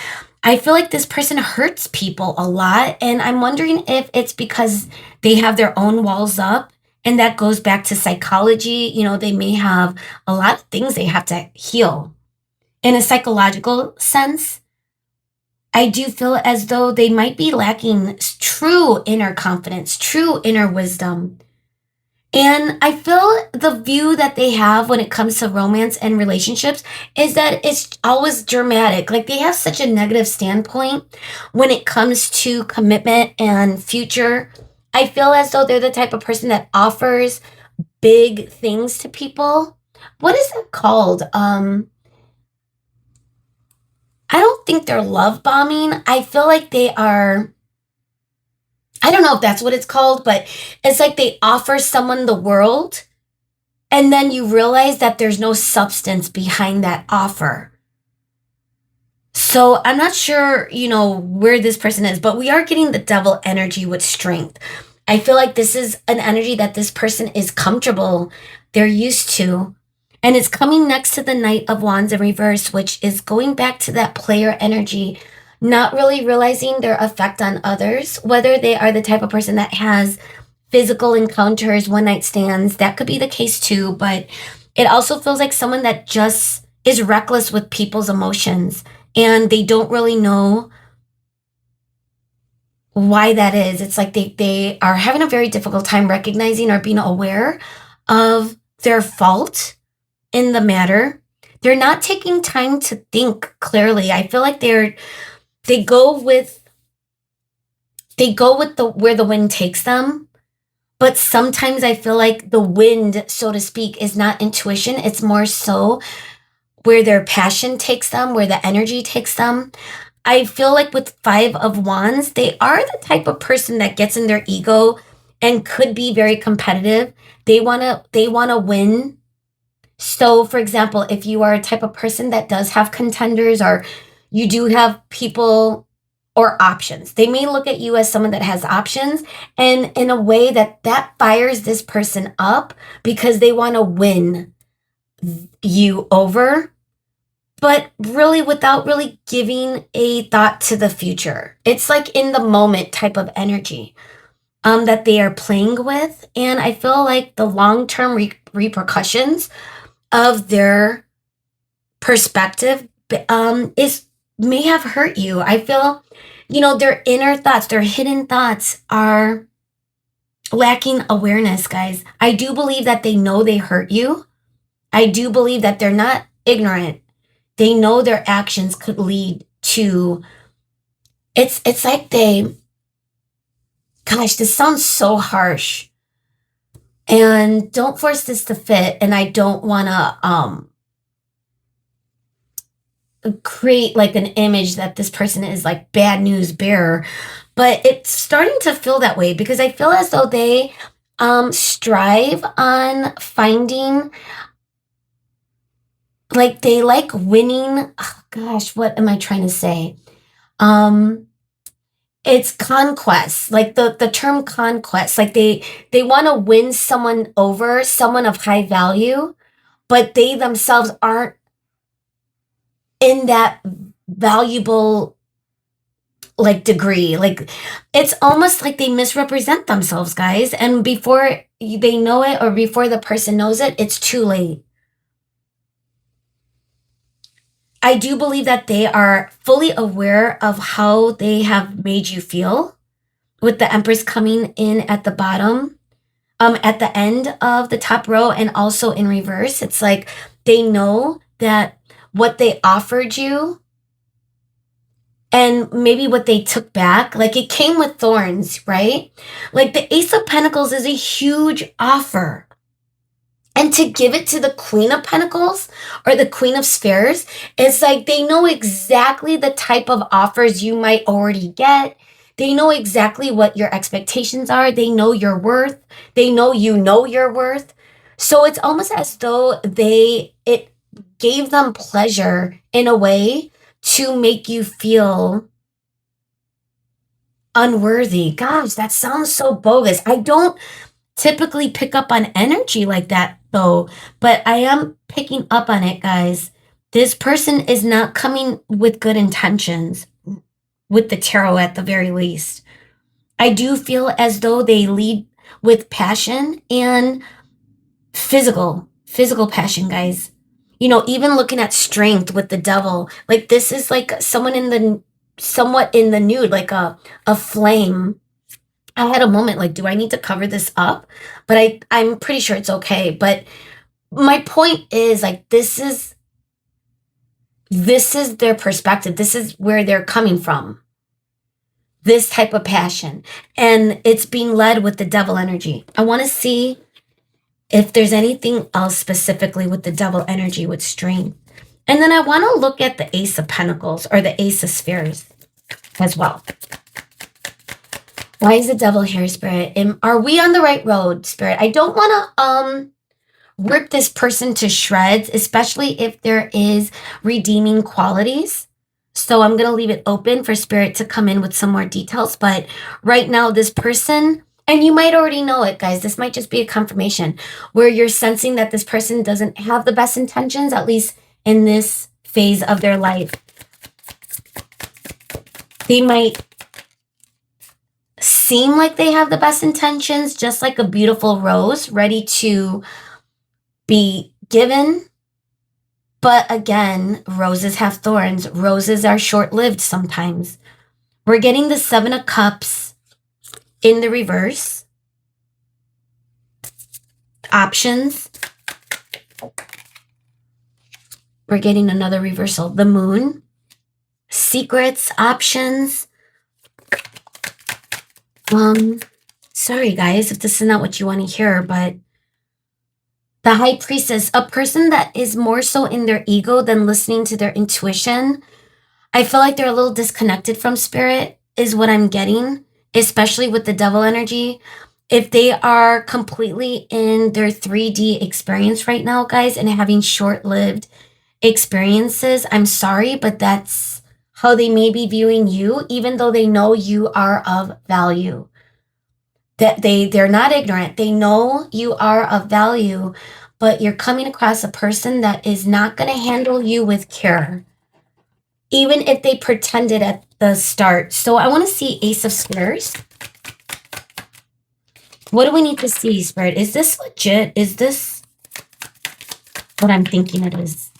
I feel like this person hurts people a lot. And I'm wondering if it's because they have their own walls up. And that goes back to psychology. You know, they may have a lot of things they have to heal. In a psychological sense, I do feel as though they might be lacking true inner confidence, true inner wisdom. And I feel the view that they have when it comes to romance and relationships is that it's always dramatic. Like they have such a negative standpoint when it comes to commitment and future. I feel as though they're the type of person that offers big things to people. What is that called? I don't think they're love bombing. I feel like they are, I don't know if that's what it's called, but it's like they offer someone the world And then you realize that there's no substance behind that offer. So I'm not sure, where this person is, but we are getting the devil energy with strength. I feel like this is an energy that this person is comfortable, they're used to. And it's coming next to the Knight of Wands in reverse, which is going back to that player energy, not really realizing their effect on others, whether they are the type of person that has physical encounters, one night stands. That could be the case too, but it also feels like someone that just is reckless with people's emotions and they don't really know why that is. It's like they are having a very difficult time recognizing or being aware of their fault in the matter. They're not taking time to think clearly. I feel like they go with the where the wind takes them. But sometimes I feel like the wind, so to speak, is not intuition. It's more so where their passion takes them, where the energy takes them. I feel like with Five of Wands, they are the type of person that gets in their ego and could be very competitive. They wanna win. So, for example, if you are a type of person that does have contenders or you do have people or options, they may look at you as someone that has options, and in a way that fires this person up because they want to win you over, but really without really giving a thought to the future. It's like in the moment type of energy that they are playing with. And I feel like the long-term repercussions of their perspective is may have hurt you. I feel, their inner thoughts, their hidden thoughts are lacking awareness, guys. I do believe that they know they hurt you. I do believe that they're not ignorant. They know their actions could lead to it's like gosh, this sounds so harsh. And don't force this to fit, and I don't want to create like an image that this person is like bad news bearer, but it's starting to feel that way because I feel as though they strive on finding, like they like winning. Oh, gosh, what am I trying to say? um it's conquest, like the term conquest, like they want to win someone over, someone of high value, but they themselves aren't in that valuable like degree. Like it's almost like they misrepresent themselves, guys, and before they know it or before the person knows it, it's too late. I do believe that they are fully aware of how they have made you feel, with the Empress coming in at the bottom, at the end of the top row, and also in reverse. It's like they know that what they offered you and maybe what they took back, like it came with thorns, right? Like the Ace of Pentacles is a huge offer. And to give it to the Queen of Pentacles or the Queen of Spheres, it's like they know exactly the type of offers you might already get. They know exactly what your expectations are. They know your worth. They know you know your worth. So it's almost as though it gave them pleasure in a way to make you feel unworthy. Gosh, that sounds so bogus. I don't typically pick up on energy like that though, but I am picking up on it, guys. This person is not coming with good intentions with the tarot at the very least. I do feel as though they lead with passion and physical passion, guys. Even looking at strength with the devil, like this is like someone somewhat in the nude, like a flame. I had a moment like, do I need to cover this up? But I'm pretty sure it's okay. But my point is like this is their perspective. This is where they're coming from. This type of passion. And it's being led with the devil energy. I want to see if there's anything else specifically with the devil energy with strength. And then I want to look at the Ace of Pentacles or the Ace of Spheres as well. Why is the devil here, Spirit? Are we on the right road, Spirit? I don't want to rip this person to shreds, especially if there is redeeming qualities. So I'm going to leave it open for spirit to come in with some more details. But right now, this person, and you might already know it, guys, this might just be a confirmation where you're sensing that this person doesn't have the best intentions, at least in this phase of their life. They might seem like they have the best intentions, just like a beautiful rose ready to be given. But again, roses have thorns. Roses are short-lived sometimes. We're getting the 7 of Cups in the reverse. Options. We're getting another reversal. The Moon. Secrets, options. Sorry guys, if this is not what you want to hear, but the High Priestess, a person that is more so in their ego than listening to their intuition. I feel like they're a little disconnected from spirit is what I'm getting, especially with the Devil energy. If they are completely in their 3D experience right now, guys, and having short-lived experiences, I'm sorry, but that's how they may be viewing you, even though they know you are of value. That they're not ignorant. They know you are of value, but you're coming across a person that is not going to handle you with care, even if they pretended at the start. So I want to see Ace of Squares. What do we need to see, Spirit? Is this legit? Is this what I'm thinking it is?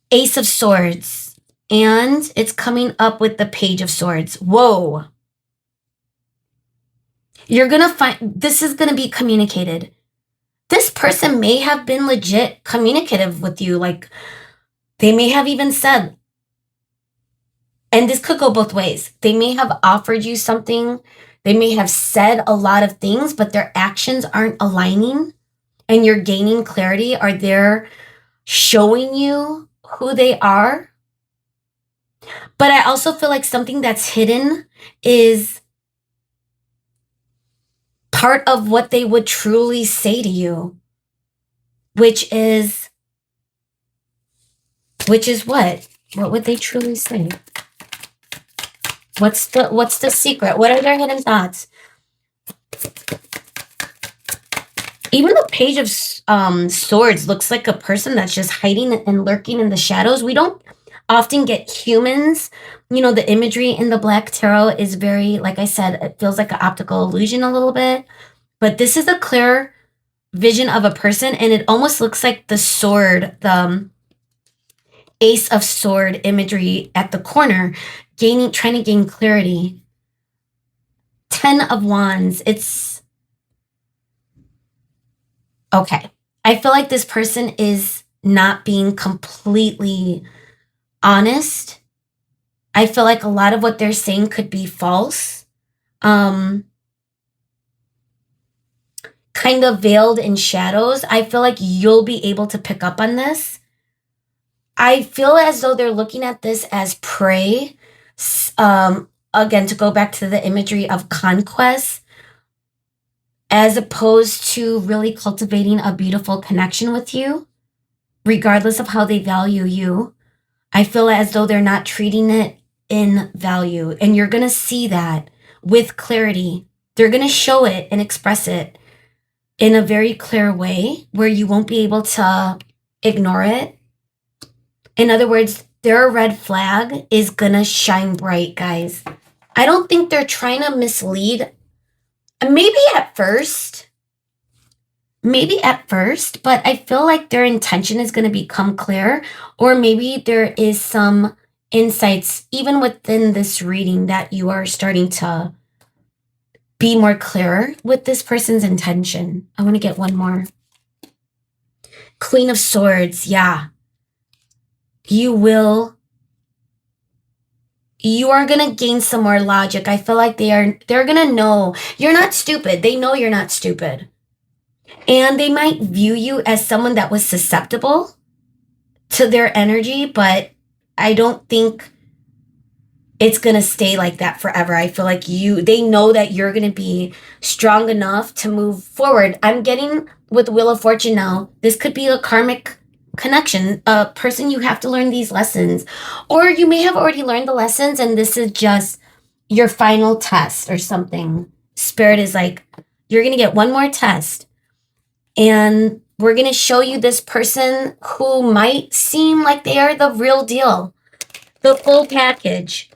Ace of Swords. And it's coming up with the Page of Swords. Whoa. You're going to find, this is going to be communicated. This person may have been legit communicative with you. Like, they may have even said, and this could go both ways. They may have offered you something. They may have said a lot of things, but their actions aren't aligning. And you're gaining clarity, or they're showing you who they are. But I also feel like something that's hidden is part of what they would truly say to you, which is what? What would they truly say? What's the secret? What are their hidden thoughts? Even the Page of Swords looks like a person that's just hiding and lurking in the shadows. We don't often get humans. You know, the imagery in the Black Tarot is very, like I said, it feels like an optical illusion a little bit. But this is a clear vision of a person, and it almost looks like the sword, the Ace of Sword imagery at the corner, trying to gain clarity. 10 of Wands. It's okay. I feel like this person is not being completely honest. I feel like a lot of what they're saying could be false. Kind of veiled in shadows. I feel like you'll be able to pick up on this. I feel as though they're looking at this as prey. Again, to go back to the imagery of conquest, as opposed to really cultivating a beautiful connection with you, regardless of how they value you. I feel as though they're not treating it in value. And you're going to see that with clarity. They're going to show it and express it in a very clear way where you won't be able to ignore it. In other words, their red flag is going to shine bright, guys. I don't think they're trying to mislead. Maybe at first, but I feel like their intention is going to become clear, or maybe there is some insights even within this reading that you are starting to be more clear with this person's intention. I want to get one more. Queen of Swords. Yeah. You are going to gain some more logic. I feel like they're going to know you're not stupid. They know you're not stupid. And they might view you as someone that was susceptible to their energy, but I don't think it's going to stay like that forever. I feel like they know that you're going to be strong enough to move forward. I'm getting with Wheel of Fortune now. This could be a karmic connection, a person you have to learn these lessons. Or you may have already learned the lessons and this is just your final test or something. Spirit is like, you're going to get one more test and we're going to show you this person who might seem like they are the real deal, the full package.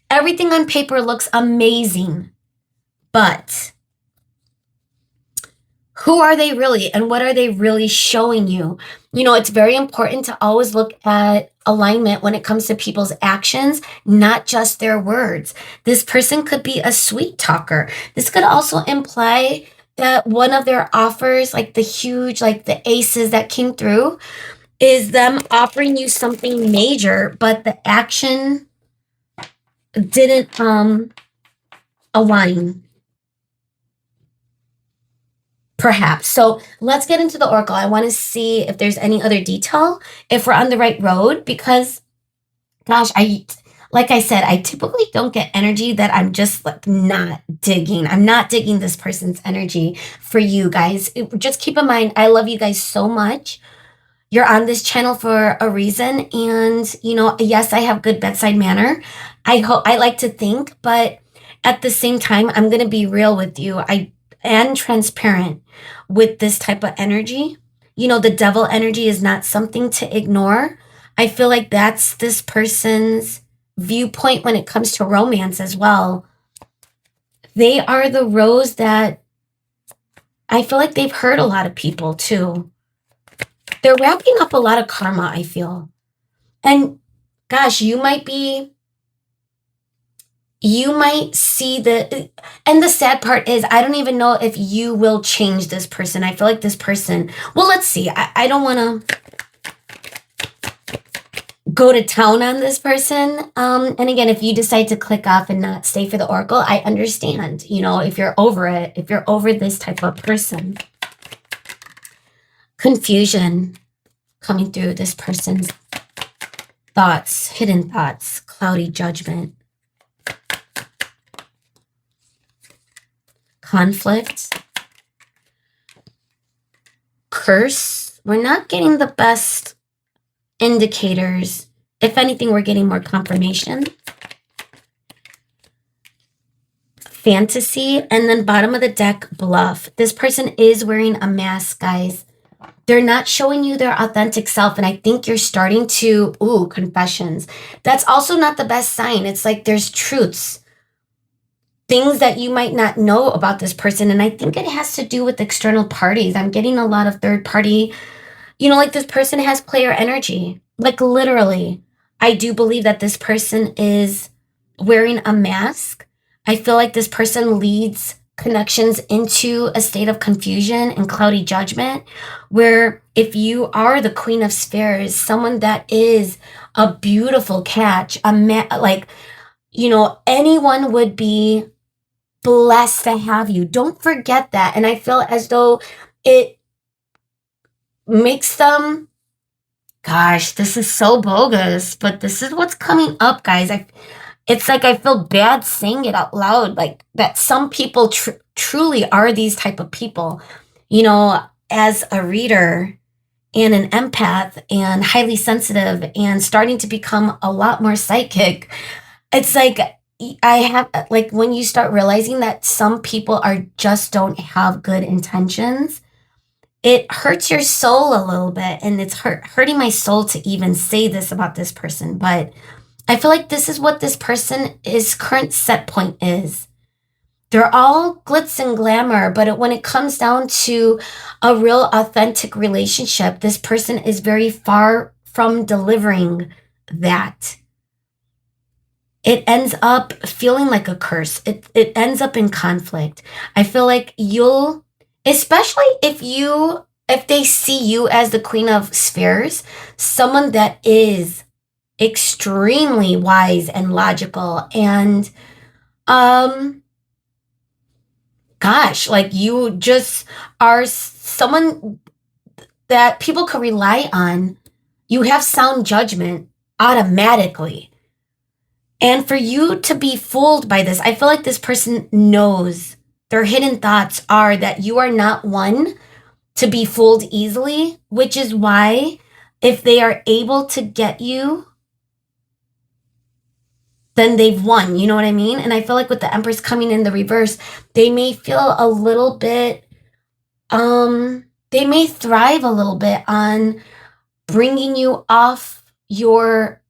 Everything on paper looks amazing, but who are they really and what are they really showing you? You know, it's very important to always look at alignment when it comes to people's actions, not just their words. This person could be a sweet talker. This could also imply that one of their offers, like the huge, like the aces that came through, is them offering you something major, but the action didn't align. Perhaps. So let's get into the oracle. I want to see if there's any other detail, if we're on the right road, because gosh, like I said, I typically don't get energy that I'm just like not digging. I'm not digging this person's energy for you guys. Just keep in mind, I love you guys so much. You're on this channel for a reason. And, you know, yes, I have good bedside manner. I like to think, but at the same time, I'm going to be real with you. I am transparent with this type of energy. You know, the devil energy is not something to ignore. I feel like that's this person's viewpoint when it comes to romance as well. They are the rose that I feel like they've hurt a lot of people too. They're wrapping up a lot of karma, I feel. And gosh, you might see and the sad part is, I don't even know if you will change this person. I feel like this person, well, let's see. I don't want to go to town on this person. And again, if you decide to click off and not stay for the oracle, I understand, you know, if you're over it, if you're over this type of person. Confusion coming through this person's thoughts, hidden thoughts, cloudy judgment. Conflict. Curse. We're not getting the best indicators. If anything, we're getting more confirmation. Fantasy. And then bottom of the deck, bluff. This person is wearing a mask, guys. They're not showing you their authentic self. And I think you're starting to, confessions. That's also not the best sign. It's like there's truths, things that you might not know about this person. And I think it has to do with external parties. I'm getting a lot of third party, you know, like this person has player energy. Like literally, I do believe that this person is wearing a mask. I feel like this person leads connections into a state of confusion and cloudy judgment, where if you are the Queen of Spheres, someone that is a beautiful catch, like, you know, anyone would be blessed to have you. Don't forget that. And I feel as though it makes them, gosh, this is so bogus, but this is what's coming up, guys. It's like I feel bad saying it out loud, like that some people truly are these type of people. You know, as a reader and an empath and highly sensitive and starting to become a lot more psychic, it's like I have, like, when you start realizing that some people just don't have good intentions, it hurts your soul a little bit. And it's hurting my soul to even say this about this person. But I feel like this is what this person's current set point is. They're all glitz and glamour, but when it comes down to a real authentic relationship, this person is very far from delivering that. It ends up feeling like a curse. It ends up in conflict. I feel like especially if they see you as the Queen of Spheres, someone that is extremely wise and logical and gosh, like you just are someone that people can rely on. You have sound judgment automatically. And for you to be fooled by this, I feel like this person knows their hidden thoughts are that you are not one to be fooled easily, which is why if they are able to get you, then they've won. You know what I mean? And I feel like with the Empress coming in the reverse, they may feel a little bit, they may thrive a little bit on bringing you off your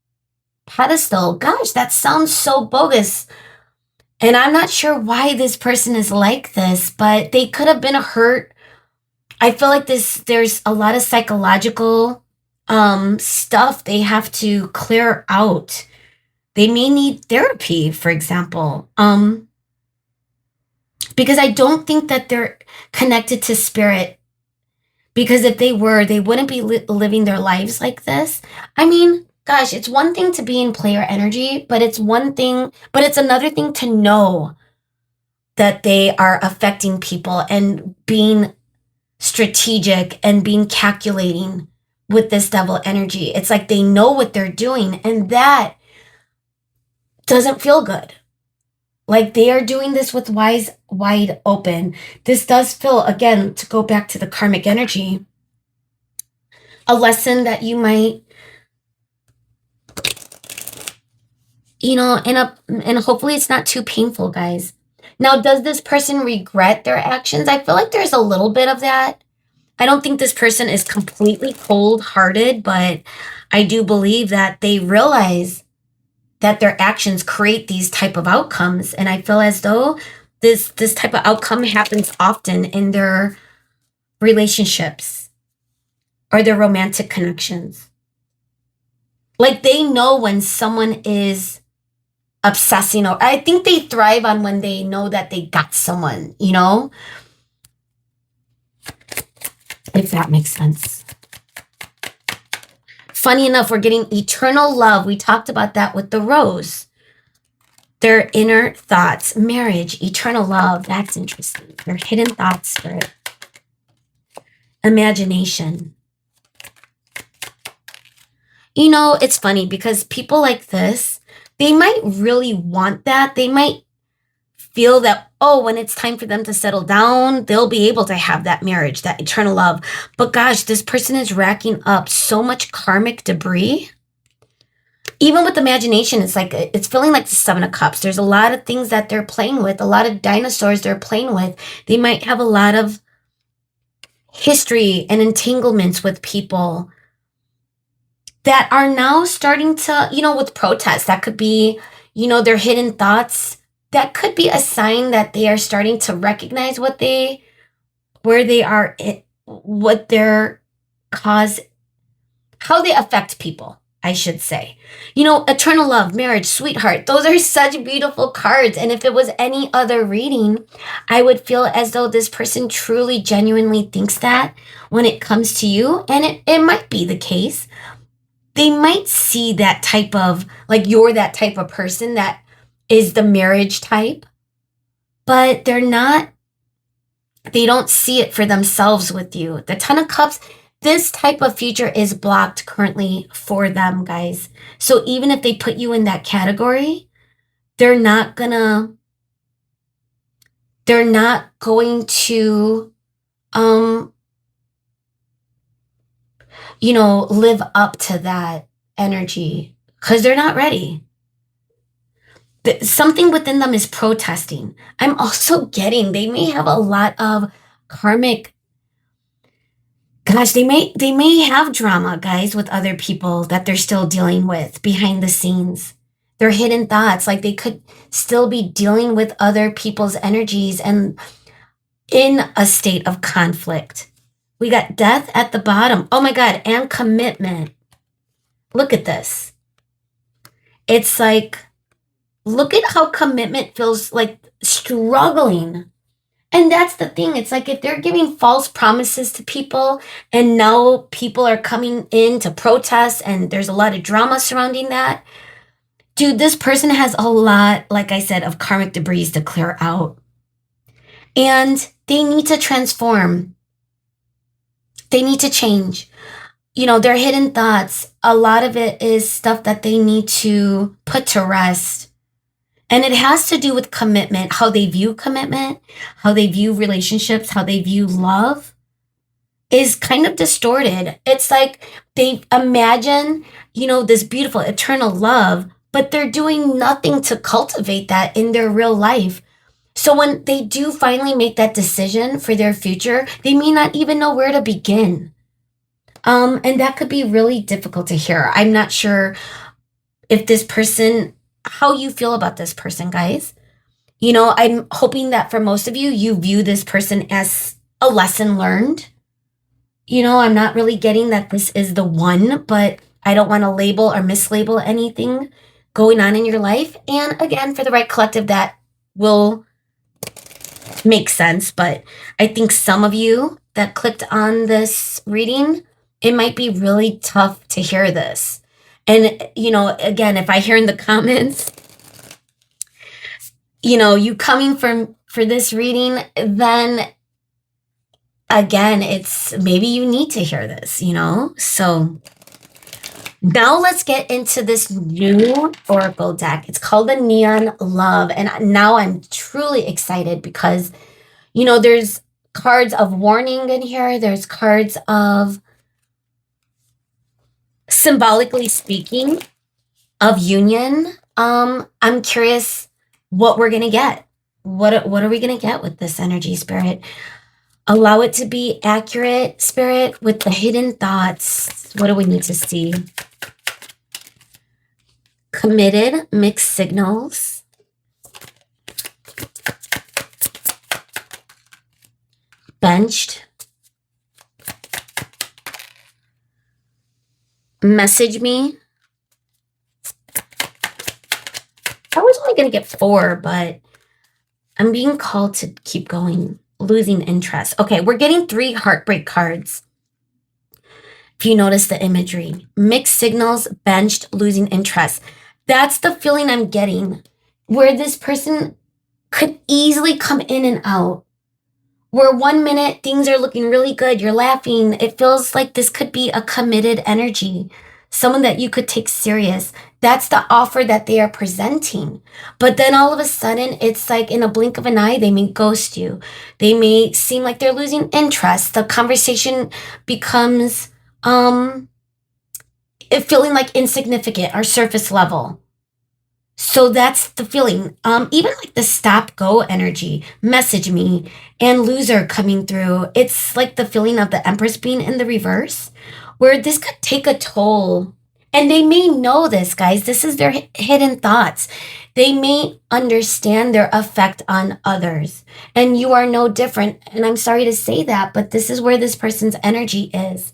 pedestal. Gosh, that sounds so bogus. And I'm not sure why this person is like this, but they could have been hurt. I feel like there's a lot of psychological stuff they have to clear out. They may need therapy, for example. Because I don't think that they're connected to spirit. Because if they were, they wouldn't be living their lives like this. I mean, gosh, it's one thing to be in player energy, but it's another thing to know that they are affecting people and being strategic and being calculating with this devil energy. It's like they know what they're doing, and that doesn't feel good. Like they are doing this with eyes wide open. This does feel, again, to go back to the karmic energy, a lesson that you might, and hopefully it's not too painful, guys. Now, does this person regret their actions? I feel like there's a little bit of that. I don't think this person is completely cold-hearted, but I do believe that they realize that their actions create these type of outcomes. And I feel as though this type of outcome happens often in their relationships or their romantic connections. Like they know when someone is obsessing, or I think they thrive on when they know that they got someone, if that makes sense. Funny enough, we're getting eternal love. We talked about that with the rose. Their inner thoughts, marriage, eternal love. That's interesting. Their hidden thoughts, spirit. Imagination. It's funny because people like this, they might really want that. They might feel that, when it's time for them to settle down, they'll be able to have that marriage, that eternal love. But gosh, this person is racking up so much karmic debris. Even with imagination, it's feeling like the Seven of Cups. There's a lot of things that they're playing with, a lot of dinosaurs they're playing with. They might have a lot of history and entanglements with people that are now starting to, with protests. That could be, their hidden thoughts. That could be a sign that they are starting to recognize where they are, what their cause, how they affect people, I should say. Eternal love, marriage, sweetheart, those are such beautiful cards. And if it was any other reading, I would feel as though this person truly, genuinely thinks that when it comes to you. And it might be the case. They might see that type of, like you're that type of person that is the marriage type, but they don't see it for themselves with you. The Ten of Cups, this type of future is blocked currently for them, guys. So even if they put you in that category, they're not going to, live up to that energy because they're not ready. Something within them is protesting. I'm also getting, they may have a lot of karmic, gosh, they may have drama, guys, with other people that they're still dealing with behind the scenes. Their hidden thoughts, like they could still be dealing with other people's energies and in a state of conflict. We got death at the bottom. Oh my God, and commitment. Look at this. It's like, look at how commitment feels like struggling. And that's the thing. It's like if they're giving false promises to people and now people are coming in to protest and there's a lot of drama surrounding that. Dude, this person has a lot, like I said, of karmic debris to clear out. And they need to transform. They need to change. Their hidden thoughts, a lot of it is stuff that they need to put to rest. And it has to do with commitment, how they view commitment, how they view relationships, how they view love is kind of distorted. It's like they imagine, this beautiful eternal love, but they're doing nothing to cultivate that in their real life. So when they do finally make that decision for their future, they may not even know where to begin. And that could be really difficult to hear. I'm not sure if this person, how you feel about this person, guys. I'm hoping that for most of you, you view this person as a lesson learned. I'm not really getting that this is the one, but I don't want to label or mislabel anything going on in your life. And again, for the right collective, that will make sense. But I think some of you that clicked on this reading, it might be really tough to hear this. And, again, if I hear in the comments, you coming for this reading, then again, it's maybe you need to hear this, So now let's get into this new oracle deck. It's called the Neon Love. And now I'm truly excited because, there's cards of warning in here. There's cards of, symbolically speaking, of union. I'm curious what we're going to get. What are we going to get with this energy, Spirit? Allow it to be accurate, Spirit, with the hidden thoughts. What do we need to see? Committed, mixed signals. Benched. Message me. I was only going to get 4, but I'm being called to keep going. Losing interest. Okay, we're getting 3 heartbreak cards. If you notice the imagery, mixed signals, benched, losing interest. That's the feeling I'm getting, where this person could easily come in and out. Where 1 minute things are looking really good, you're laughing. It feels like this could be a committed energy, someone that you could take serious. That's the offer that they are presenting. But then all of a sudden, it's like in a blink of an eye, they may ghost you. They may seem like they're losing interest. The conversation becomes it feeling like insignificant or surface level. So that's the feeling. Even like the stop go energy, message me, and loser coming through. It's like the feeling of the Empress being in the reverse, where this could take a toll. And they may know this, guys. This is their hidden thoughts. They may understand their effect on others. And you are no different. And I'm sorry to say that, but this is where this person's energy is.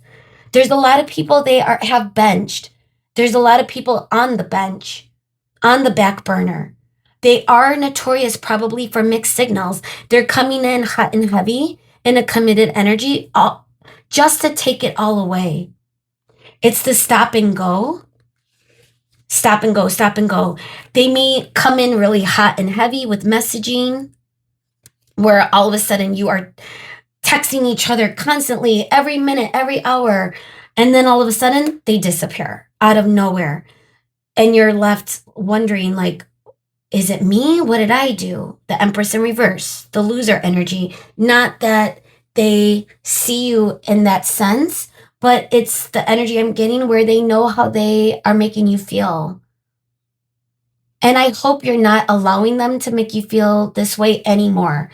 There's a lot of people have benched. There's a lot of people on the bench, on the back burner. They are notorious probably for mixed signals. They're coming in hot and heavy in a committed energy just to take it all away. It's the stop and go. Stop and go, stop and go. They may come in really hot and heavy with messaging, where all of a sudden you are texting each other constantly, every minute, every hour. And then all of a sudden they disappear out of nowhere. And you're left wondering, like, is it me? What did I do? The Empress in reverse, the loser energy. Not that they see you in that sense, but it's the energy I'm getting where they know how they are making you feel. And I hope you're not allowing them to make you feel this way anymore,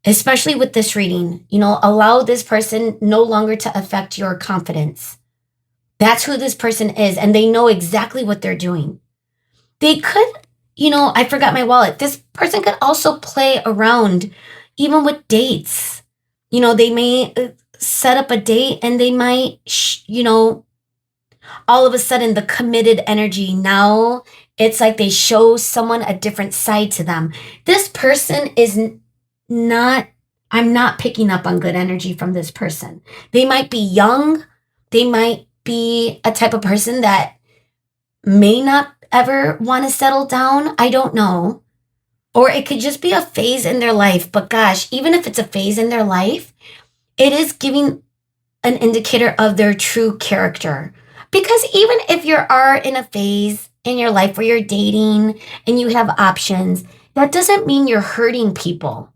especially with this reading. Allow this person no longer to affect your confidence. That's who this person is, and they know exactly what they're doing. They could, I forgot my wallet. This person could also play around even with dates. They may set up a date and they might, all of a sudden the committed energy now, it's like they show someone a different side to them. This person is not, I'm not picking up on good energy from this person. They might be young. They might be a type of person that may not ever want to settle down. I don't know. Or it could just be a phase in their life. But gosh, even if it's a phase in their life, it is giving an indicator of their true character, Because even if you are in a phase in your life where you're dating and you have options, that doesn't mean you're hurting people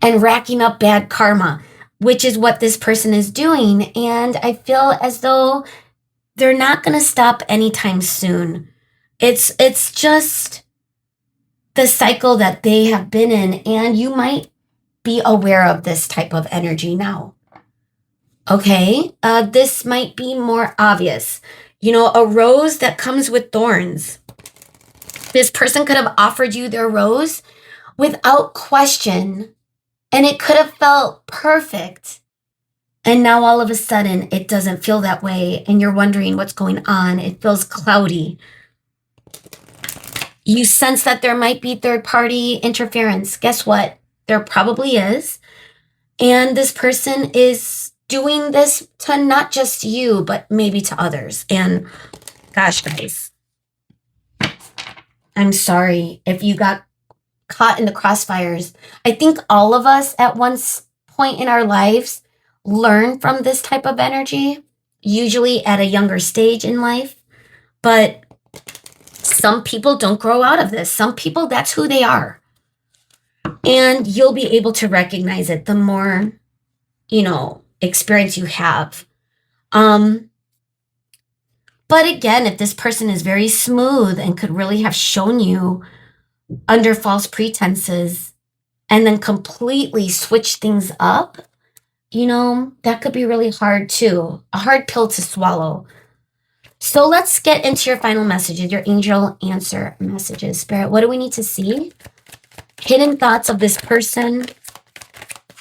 and racking up bad karma, which is what this person is doing. And I feel as though they're not going to stop anytime soon. It's just the cycle that they have been in, and you might be aware of this type of energy now. Okay, this might be more obvious. You know, a rose that comes with thorns. This person could have offered you their rose without question, and it could have felt perfect. And now all of a sudden, it doesn't feel that way, and you're wondering what's going on. It feels cloudy. You sense that there might be third-party interference. Guess what? There probably is. And this person is doing this to not just you, but maybe to others. And gosh, guys, I'm sorry if you got caught in the crossfires. I think all of us at one point in our lives learn from this type of energy, usually at a younger stage in life. But some people don't grow out of this. Some people, that's who they are. And you'll be able to recognize it the more, experience you have. But again, if this person is very smooth and could really have shown you under false pretenses and then completely switch things up, that could be really hard too. A hard pill to swallow. So let's get into your final messages, your angel answer messages. Spirit, what do we need to see? Hidden thoughts of this person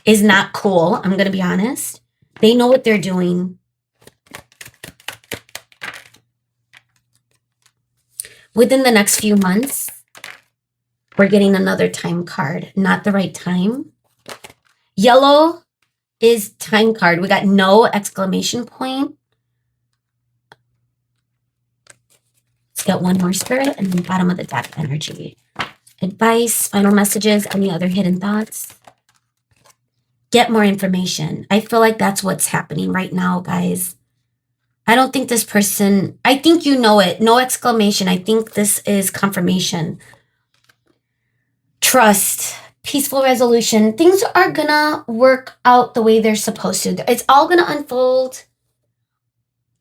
is not cool. I'm going to be honest. They know what they're doing. Within the next few months, we're getting another time card. Not the right time. Yellow is time card. We got no exclamation point. Let's get one more, Spirit, and then bottom of the deck energy. Advice, final messages, any other hidden thoughts? Get more information. I feel like that's what's happening right now, guys. I don't think this person, I think you know it. No exclamation. I think this is confirmation. Trust, peaceful resolution. Things are gonna work out the way they're supposed to. It's all gonna unfold.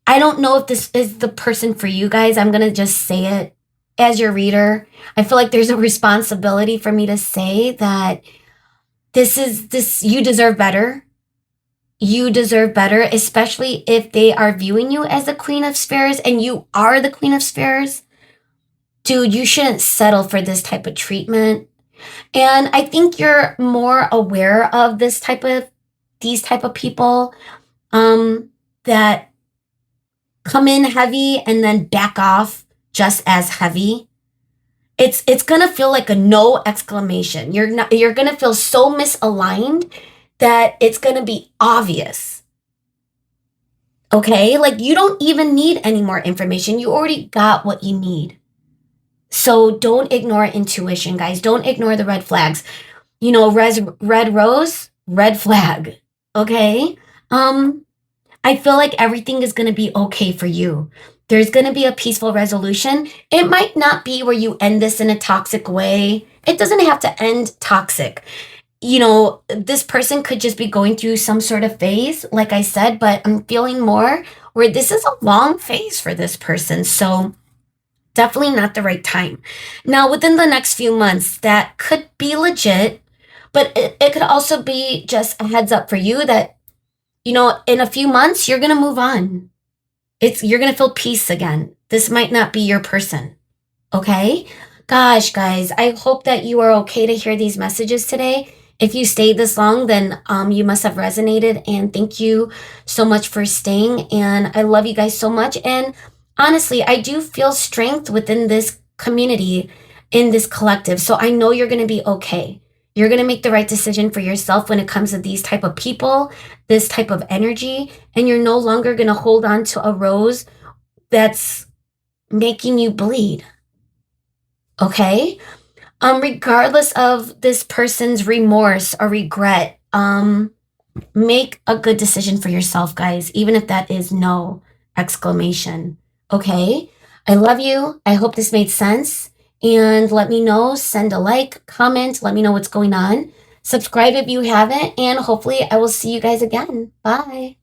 I don't know if this is the person for you guys. I'm gonna just say it as your reader. I feel like there's a responsibility for me to say that you deserve better. You deserve better, especially if they are viewing you as the Queen of Spheres and you are the Queen of Spheres. Dude, you shouldn't settle for this type of treatment. And I think you're more aware of these type of people that come in heavy and then back off just as heavy. It's gonna feel like a no exclamation. You're gonna feel so misaligned that it's gonna be obvious. Okay? Like you don't even need any more information. You already got what you need. So don't ignore intuition, guys. Don't ignore the red flags. Red rose, red flag. Okay? I feel like everything is gonna be okay for you. There's going to be a peaceful resolution. It might not be where you end this in a toxic way. It doesn't have to end toxic. This person could just be going through some sort of phase, like I said, but I'm feeling more where this is a long phase for this person. So definitely not the right time. Now, within the next few months, that could be legit, but it could also be just a heads up for you that, in a few months, you're going to move on. You're going to feel peace again. This might not be your person. Okay? Gosh, guys, I hope that you are okay to hear these messages today. If you stayed this long, then you must have resonated. And thank you so much for staying. And I love you guys so much. And honestly, I do feel strength within this community, in this collective. So I know you're going to be okay. You're going to make the right decision for yourself when it comes to these type of people, this type of energy, and you're no longer going to hold on to a rose that's making you bleed. Okay? Regardless of this person's remorse or regret, make a good decision for yourself, guys, even if that is no. Exclamation. Okay? I love you. I hope this made sense. And let me know. Send a like, comment. Let me know what's going on. Subscribe if you haven't. And hopefully I will see you guys again. Bye.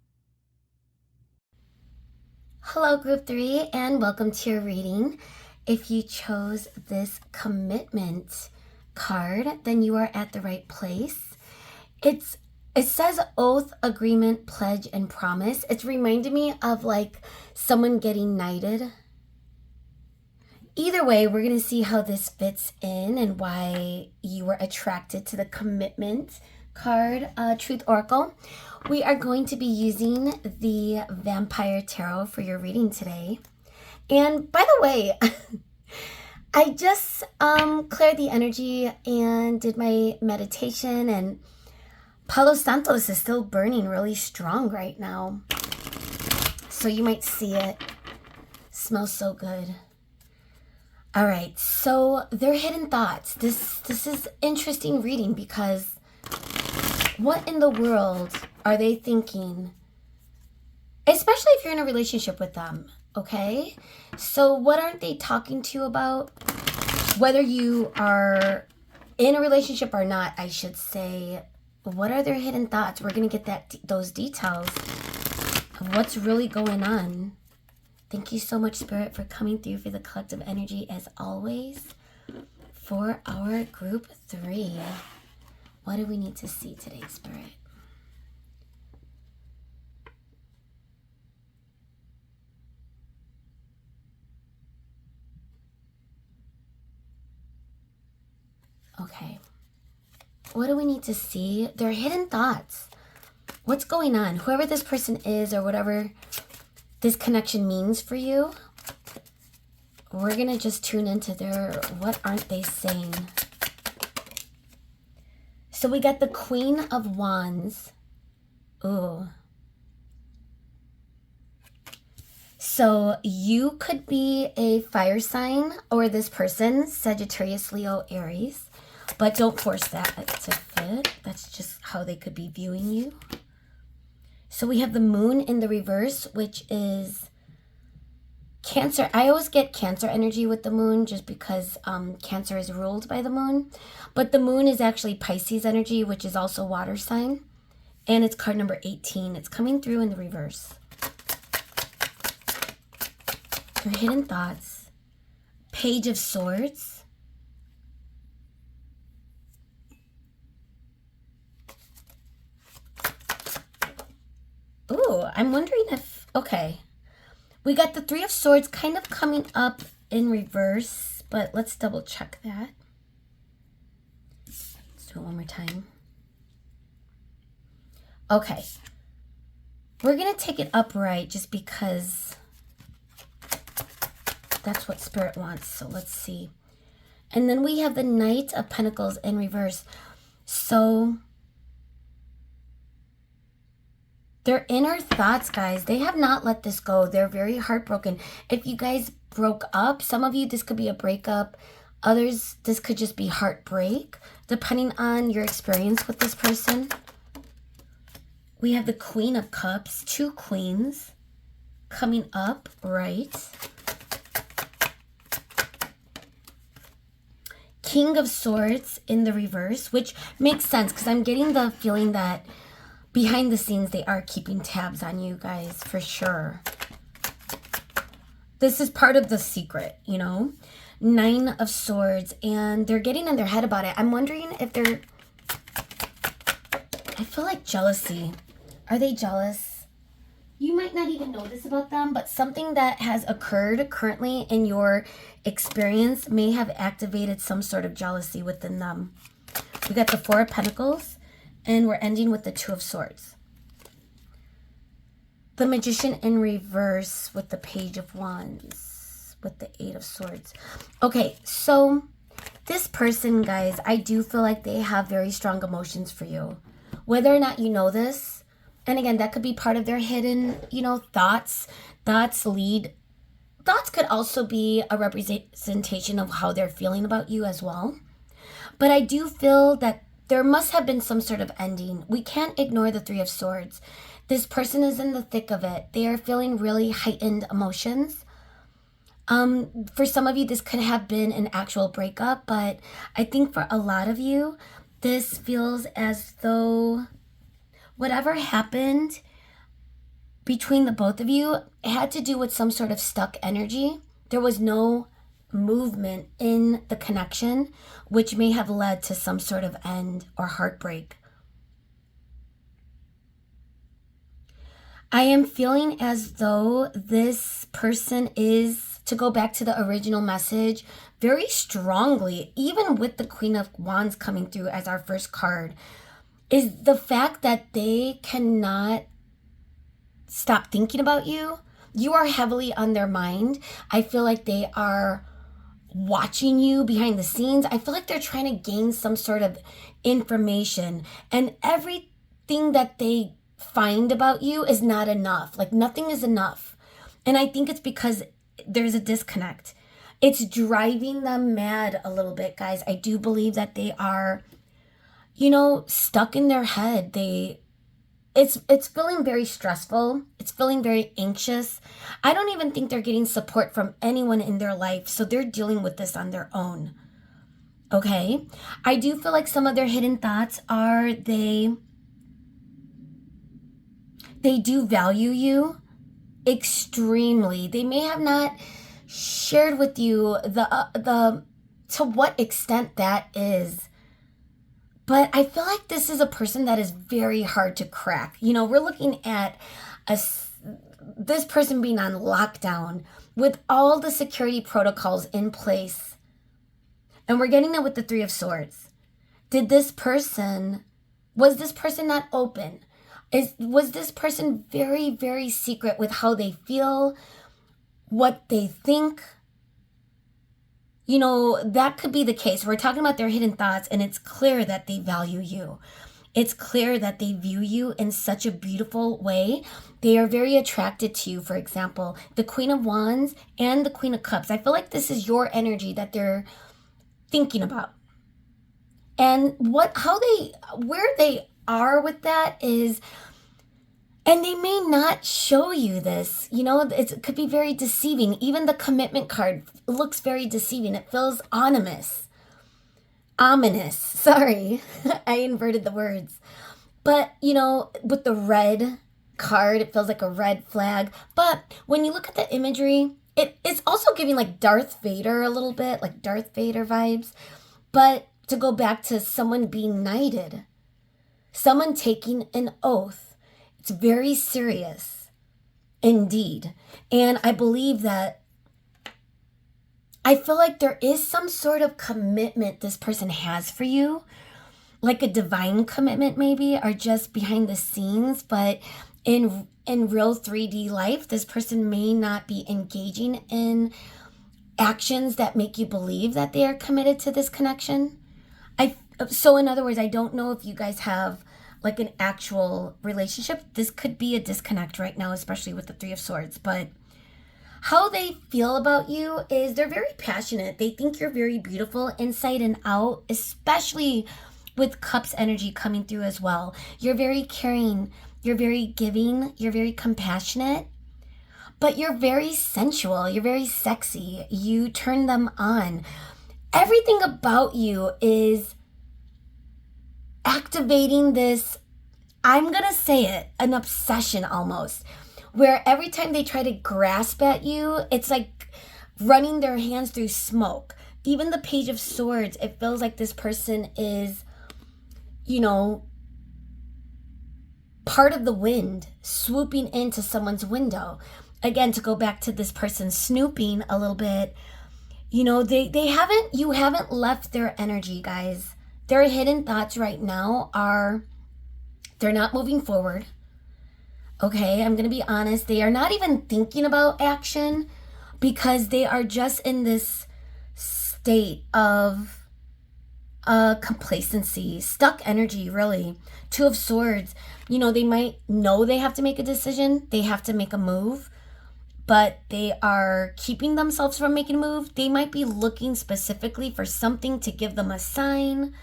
Hello, Group 3, and welcome to your reading. If you chose this commitment card, then you are at the right place. It says oath, agreement, pledge, and promise. It's reminding me of like someone getting knighted. Either way, we're going to see how this fits in and why you were attracted to the commitment card, Truth Oracle. We are going to be using the Vampire Tarot for your reading today. And by the way, I just cleared the energy and did my meditation, and Palo Santos is still burning really strong right now. So you might see it. Smells so good. All right, so they're hidden thoughts. This is interesting reading because what in the world are they thinking? Especially if you're in a relationship with them, okay? So what aren't they talking to you about? Whether you are in a relationship or not, I should say, what are their hidden thoughts? We're going to get those details of what's really going on. Thank you so much, Spirit, for coming through for the collective energy as always. For our Group 3, what do we need to see today, Spirit? Okay. What do we need to see? Their hidden thoughts. What's going on? Whoever this person is or whatever this connection means for you, we're going to just tune into their what aren't they saying. So we got the Queen of Wands. Ooh. So you could be a fire sign or this person, Sagittarius, Leo, Aries. But don't force that to fit. That's just how they could be viewing you. So we have the Moon in the reverse, which is Cancer. I always get Cancer energy with the Moon just because Cancer is ruled by the Moon. But the Moon is actually Pisces energy, which is also water sign. And it's card number 18. It's coming through in the reverse. Your hidden thoughts. Page of Swords. Ooh, I'm wondering if, okay. We got the Three of Swords kind of coming up in reverse, but let's double check that. Let's do it one more time. Okay. We're going to take it upright just because that's what Spirit wants. So let's see. And then we have the Knight of Pentacles in reverse. So their inner thoughts, guys, they have not let this go. They're very heartbroken. If you guys broke up, some of you, this could be a breakup. Others, this could just be heartbreak, depending on your experience with this person. We have the Queen of Cups, 2 queens coming up, right? King of Swords in the reverse, which makes sense because I'm getting the feeling that behind the scenes, they are keeping tabs on you guys, for sure. This is part of the secret, you know? 9 of Swords, and they're getting in their head about it. I'm wondering if they're... I feel like jealousy. Are they jealous? You might not even know this about them, but something that has occurred currently in your experience may have activated some sort of jealousy within them. We got the 4 of Pentacles. And we're ending with the 2 of Swords. The Magician in reverse with the Page of Wands. With the 8 of Swords. Okay, so this person, guys, I do feel like they have very strong emotions for you. Whether or not you know this. And again, that could be part of their hidden, you know, thoughts. Thoughts could also be a representation of how they're feeling about you as well. But I do feel that there must have been some sort of ending. We can't ignore the 3 of Swords. This person is in the thick of it. They are feeling really heightened emotions. For some of you, this could have been an actual breakup, but I think for a lot of you, this feels as though whatever happened between the both of you, it had to do with some sort of stuck energy. There was no movement in the connection, which may have led to some sort of end or heartbreak. I am feeling as though this person is, to go back to the original message, very strongly, even with the Queen of Wands coming through as our first card, is the fact that they cannot stop thinking about you. You are heavily on their mind. I feel like they are watching you behind the scenes. I feel like they're trying to gain some sort of information, and everything that they find about you is not enough. Like, nothing is enough. And I think it's because there's a disconnect. It's driving them mad a little bit, guys. I do believe that they are, stuck in their head. It's feeling very stressful. It's feeling very anxious. I don't even think they're getting support from anyone in their life, so they're dealing with this on their own. Okay? I do feel like some of their hidden thoughts are they do value you extremely. They may have not shared with you the to what extent that is. But I feel like this is a person that is very hard to crack. We're looking at this person being on lockdown with all the security protocols in place. And we're getting it with the Three of Swords. Was this person not open? Was this person very, very secret with how they feel, what they think? That could be the case. We're talking about their hidden thoughts, and it's clear that they value you. It's clear that they view you in such a beautiful way. They are very attracted to you. For example, the Queen of Wands and the Queen of Cups. I feel like this is your energy that they're thinking about. And where they are with that is, and they may not show you this, it could be very deceiving. Even the commitment card looks very deceiving. It feels ominous. Sorry, I inverted the words. But, with the red card, it feels like a red flag. But when you look at the imagery, it's also giving like Darth Vader a little bit, like Darth Vader vibes. But to go back to someone being knighted, someone taking an oath, it's very serious indeed. And I believe that I feel like there is some sort of commitment this person has for you, like a divine commitment maybe, or just behind the scenes. But in real 3D life, this person may not be engaging in actions that make you believe that they are committed to this connection. So in other words, I don't know if you guys have like an actual relationship. This could be a disconnect right now, especially with the Three of Swords. But how they feel about you is they're very passionate. They think you're very beautiful inside and out, especially with Cups energy coming through as well. You're very caring. You're very giving. You're very compassionate. But you're very sensual. You're very sexy. You turn them on. Everything about you is activating this, I'm going to say it, an obsession almost, where every time they try to grasp at you, it's like running their hands through smoke. Even the Page of Swords, it feels like this person is, part of the wind swooping into someone's window. Again, to go back to this person snooping a little bit, you haven't left their energy, guys. Their hidden thoughts right now are, they're not moving forward. Okay, I'm going to be honest. They are not even thinking about action because they are just in this state of complacency, stuck energy, really. Two of Swords, they might know they have to make a decision. They have to make a move, but they are keeping themselves from making a move. They might be looking specifically for something to give them a sign,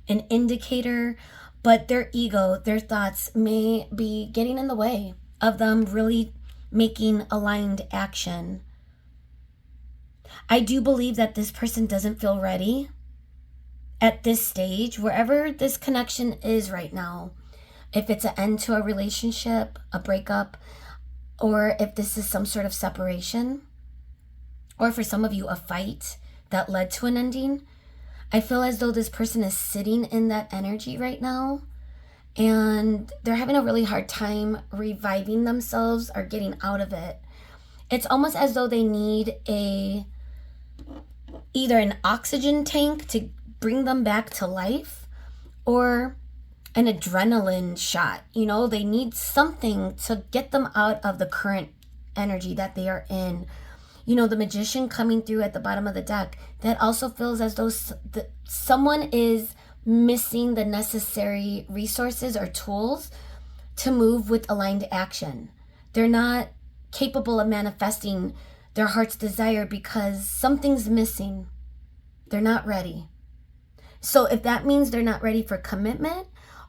an indicator, but their ego, their thoughts may be getting in the way of them really making aligned action. I do believe that this person doesn't feel ready at this stage, wherever this connection is right now. If it's an end to a relationship, a breakup, or if this is some sort of separation, or for some of you, a fight that led to an ending, I feel as though this person is sitting in that energy right now, and they're having a really hard time reviving themselves or getting out of it. It's almost as though they need either an oxygen tank to bring them back to life, or an adrenaline shot. You know, they need something to get them out of the current energy that they are in. You know, the Magician coming through at the bottom of the deck, that also feels as though someone is missing the necessary resources or tools to move with aligned action. They're not capable of manifesting their heart's desire because something's missing. They're not ready. So if that means they're not ready for commitment,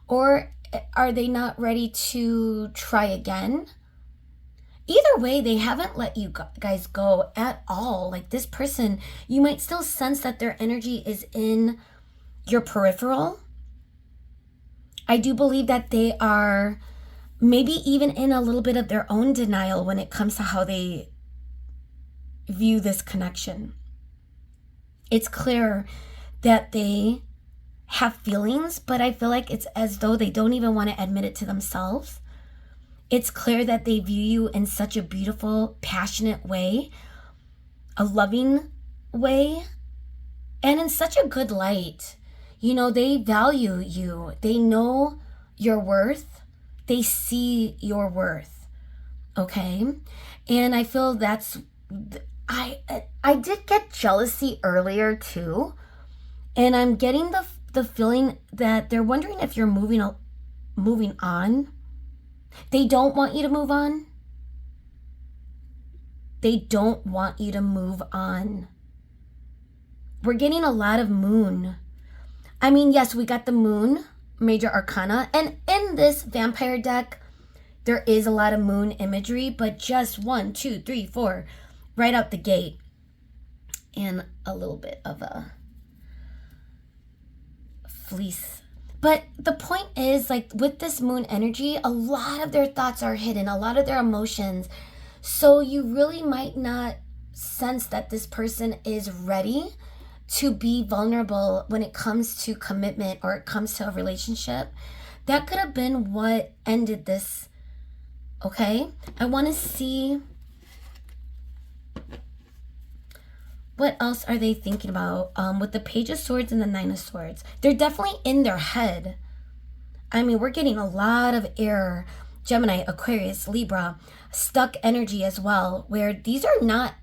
or are they not ready to try again? Either way, they haven't let you guys go at all. Like, this person, you might still sense that their energy is in your peripheral. I do believe that they are maybe even in a little bit of their own denial when it comes to how they view this connection. It's clear that they have feelings, but I feel like it's as though they don't even want to admit it to themselves. It's clear that they view you in such a beautiful, passionate way, a loving way, and in such a good light. You know, they value you. They know your worth. They see your worth. Okay? And I feel that's... I did get jealousy earlier too. And I'm getting the feeling that they're wondering if you're moving on. They don't want you to move on. They don't want you to move on. We're getting a lot of moon. I mean, yes, we got the moon, major arcana. And in this vampire deck, there is a lot of moon imagery, but just 1, 2, 3, 4, right out the gate. And a little bit of a fleece. But the point is, like, with this moon energy, a lot of their thoughts are hidden, a lot of their emotions. So you really might not sense that this person is ready to be vulnerable when it comes to commitment or it comes to a relationship. That could have been what ended this. Okay? I want to see what else are they thinking about with the Page of Swords and the Nine of Swords. They're definitely in their head. I mean, we're getting a lot of air, Gemini, Aquarius, Libra, stuck energy as well, where these are not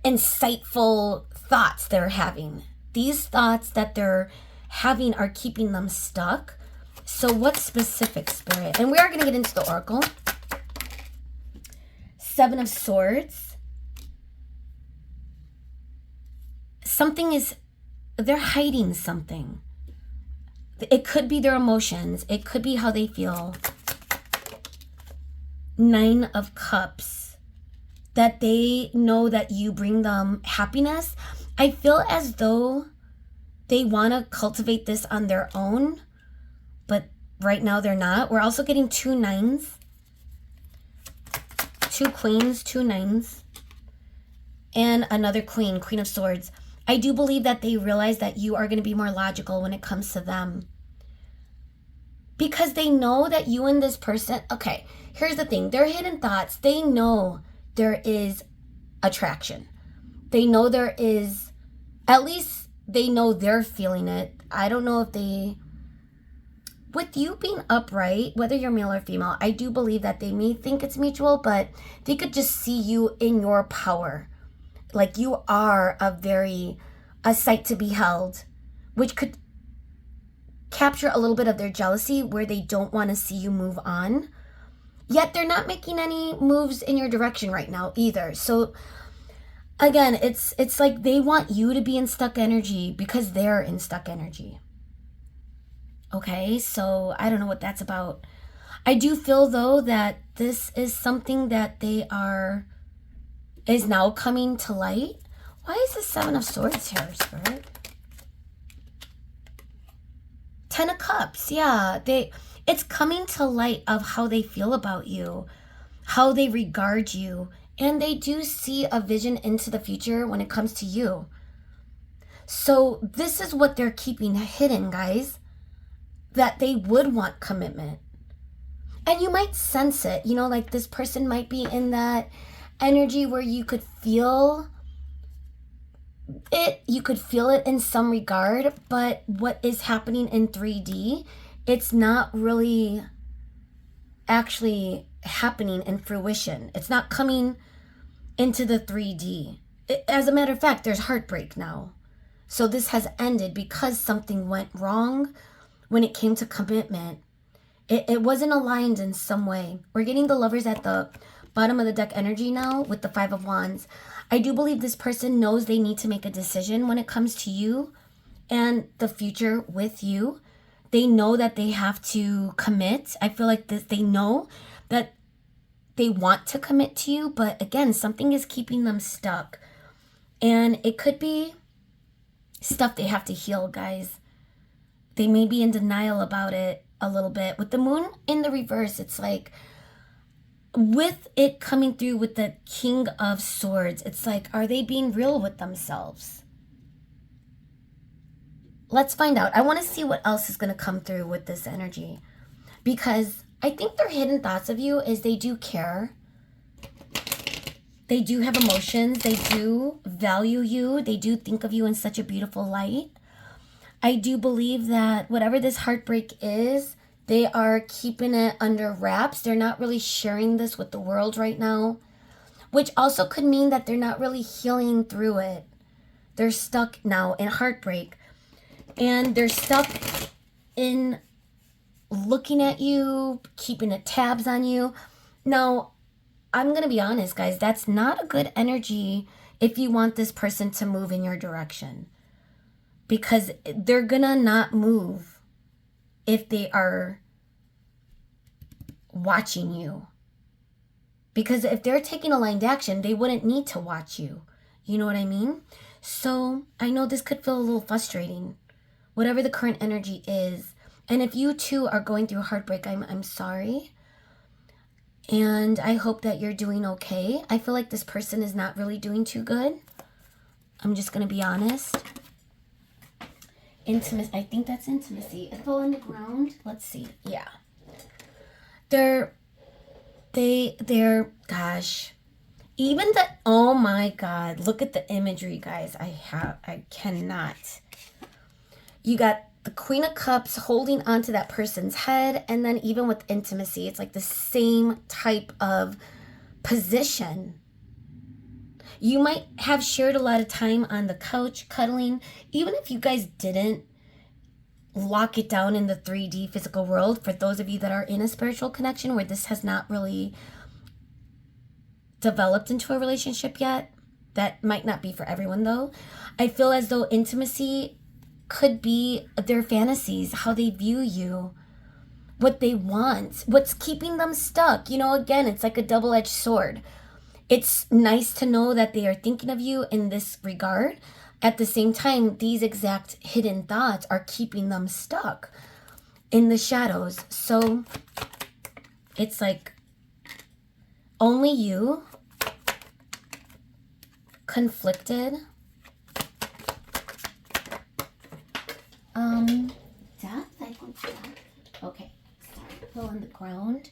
insightful thoughts they're having. These thoughts that they're having are keeping them stuck. So what specific, Spirit? And we are going to get into the Oracle. 7 of Swords. They're hiding something. It could be their emotions. It could be how they feel. 9 of Cups. That they know that you bring them happiness. I feel as though they want to cultivate this on their own, but right now they're not. We're also getting 2 9s. 2 queens, 2 9s. And another queen, Queen of Swords. I do believe that they realize that you are going to be more logical when it comes to them. Because they know that you and this person... Okay, here's the thing. Their hidden thoughts, they know there is attraction. They know there is... At least they know they're feeling it. I don't know if they... With you being upright, whether you're male or female, I do believe that they may think it's mutual, but they could just see you in your power. Like, you are a sight to be held, which could capture a little bit of their jealousy where they don't want to see you move on. Yet they're not making any moves in your direction right now either. So again, it's like they want you to be in stuck energy because they're in stuck energy. Okay, so I don't know what that's about. I do feel though that this is something that is now coming to light. Why is the Seven of Swords here, Spirit? Ten of Cups, yeah. It's coming to light of how they feel about you, how they regard you, and they do see a vision into the future when it comes to you. So this is what they're keeping hidden, guys, that they would want commitment. And you might sense it, you know, like this person might be in that energy where you could feel it in some regard, but what is happening in 3D, it's not really actually happening in fruition. It's not coming into the 3D. As a matter of fact, there's heartbreak now. So this has ended because something went wrong when it came to commitment. It wasn't aligned in some way. We're getting the Lovers at the bottom of the deck energy now with the Five of Wands. I do believe this person knows they need to make a decision when it comes to you and the future with you. They know that they have to commit. I feel like they know that they want to commit to you, but again, something is keeping them stuck. And it could be stuff they have to heal, guys. They may be in denial about it a little bit. With the Moon in the reverse, it's like, with it coming through with the King of Swords, it's like, are they being real with themselves? Let's find out. I want to see what else is going to come through with this energy, because I think their hidden thoughts of you is they do care. They do have emotions. They do value you. They do think of you in such a beautiful light. I do believe that whatever this heartbreak is, they are keeping it under wraps. They're not really sharing this with the world right now, which also could mean that they're not really healing through it. They're stuck now in heartbreak, and they're stuck in looking at you, keeping tabs on you. Now, I'm going to be honest, guys, that's not a good energy if you want this person to move in your direction, because they're going to not move if they are watching you. Because if they're taking aligned action, they wouldn't need to watch you. You know what I mean? So I know this could feel a little frustrating, whatever the current energy is. And if you too are going through heartbreak, I'm sorry. And I hope that you're doing okay. I feel like this person is not really doing too good. I'm just going to be honest. Intimacy. I think that's intimacy. It fell on the ground. Let's see. Yeah. They're, gosh. Even the, oh my God. Look at the imagery, guys. I cannot. You got the Queen of Cups holding onto that person's head, and then even with intimacy, it's like the same type of position. You might have shared a lot of time on the couch, cuddling. Even if you guys didn't lock it down in the 3D physical world, for those of you that are in a spiritual connection where this has not really developed into a relationship yet, that might not be for everyone though. I feel as though intimacy could be their fantasies, how they view you, what they want, what's keeping them stuck. You know, again, it's like a double-edged sword. It's nice to know that they are thinking of you in this regard. At the same time, these exact hidden thoughts are keeping them stuck in the shadows. So it's like only you, conflicted, depth, I think depth. Okay, sorry, fill in the ground.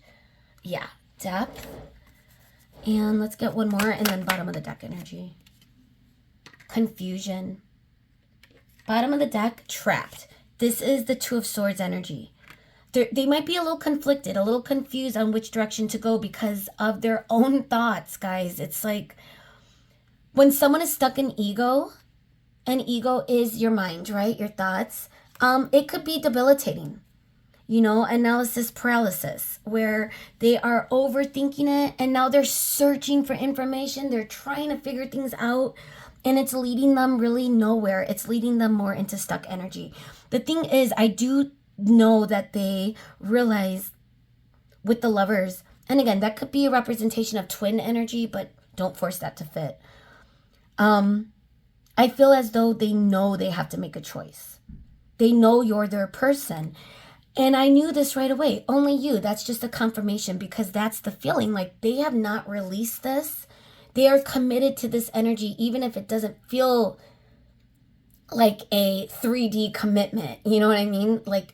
Yeah, depth. And let's get one more, and then bottom of the deck energy. Confusion. Bottom of the deck, trapped. This is the Two of Swords energy. They might be a little conflicted, a little confused on which direction to go because of their own thoughts, guys. It's like when someone is stuck in ego, and ego is your mind, right? Your thoughts. It could be debilitating. You know, analysis paralysis, where they are overthinking it and now they're searching for information. They're trying to figure things out, and it's leading them really nowhere. It's leading them more into stuck energy. The thing is, I do know that they realize with the Lovers, and again, that could be a representation of twin energy, but don't force that to fit. I feel as though they know they have to make a choice. They know you're their person. And I knew this right away. Only you. That's just a confirmation, because that's the feeling. Like, they have not released this. They are committed to this energy, even if it doesn't feel like a 3D commitment. You know what I mean? Like,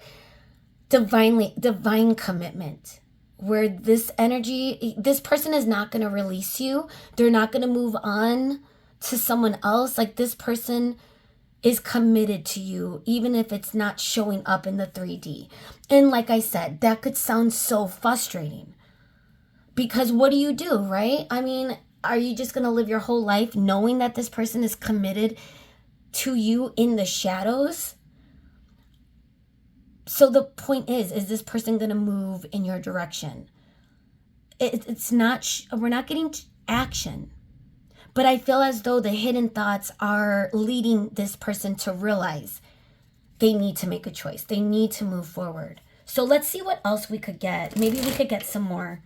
divine commitment. Where this energy, this person is not going to release you. They're not going to move on to someone else. Like, this person is committed to you, even if it's not showing up in the 3D. And like I said, that could sound so frustrating, because what do you do, right? I mean, are you just going to live your whole life knowing that this person is committed to you in the shadows? So the point is this person going to move in your direction? It's not, we're not getting action. But I feel as though the hidden thoughts are leading this person to realize they need to make a choice. They need to move forward. So let's see what else we could get. Maybe we could get some more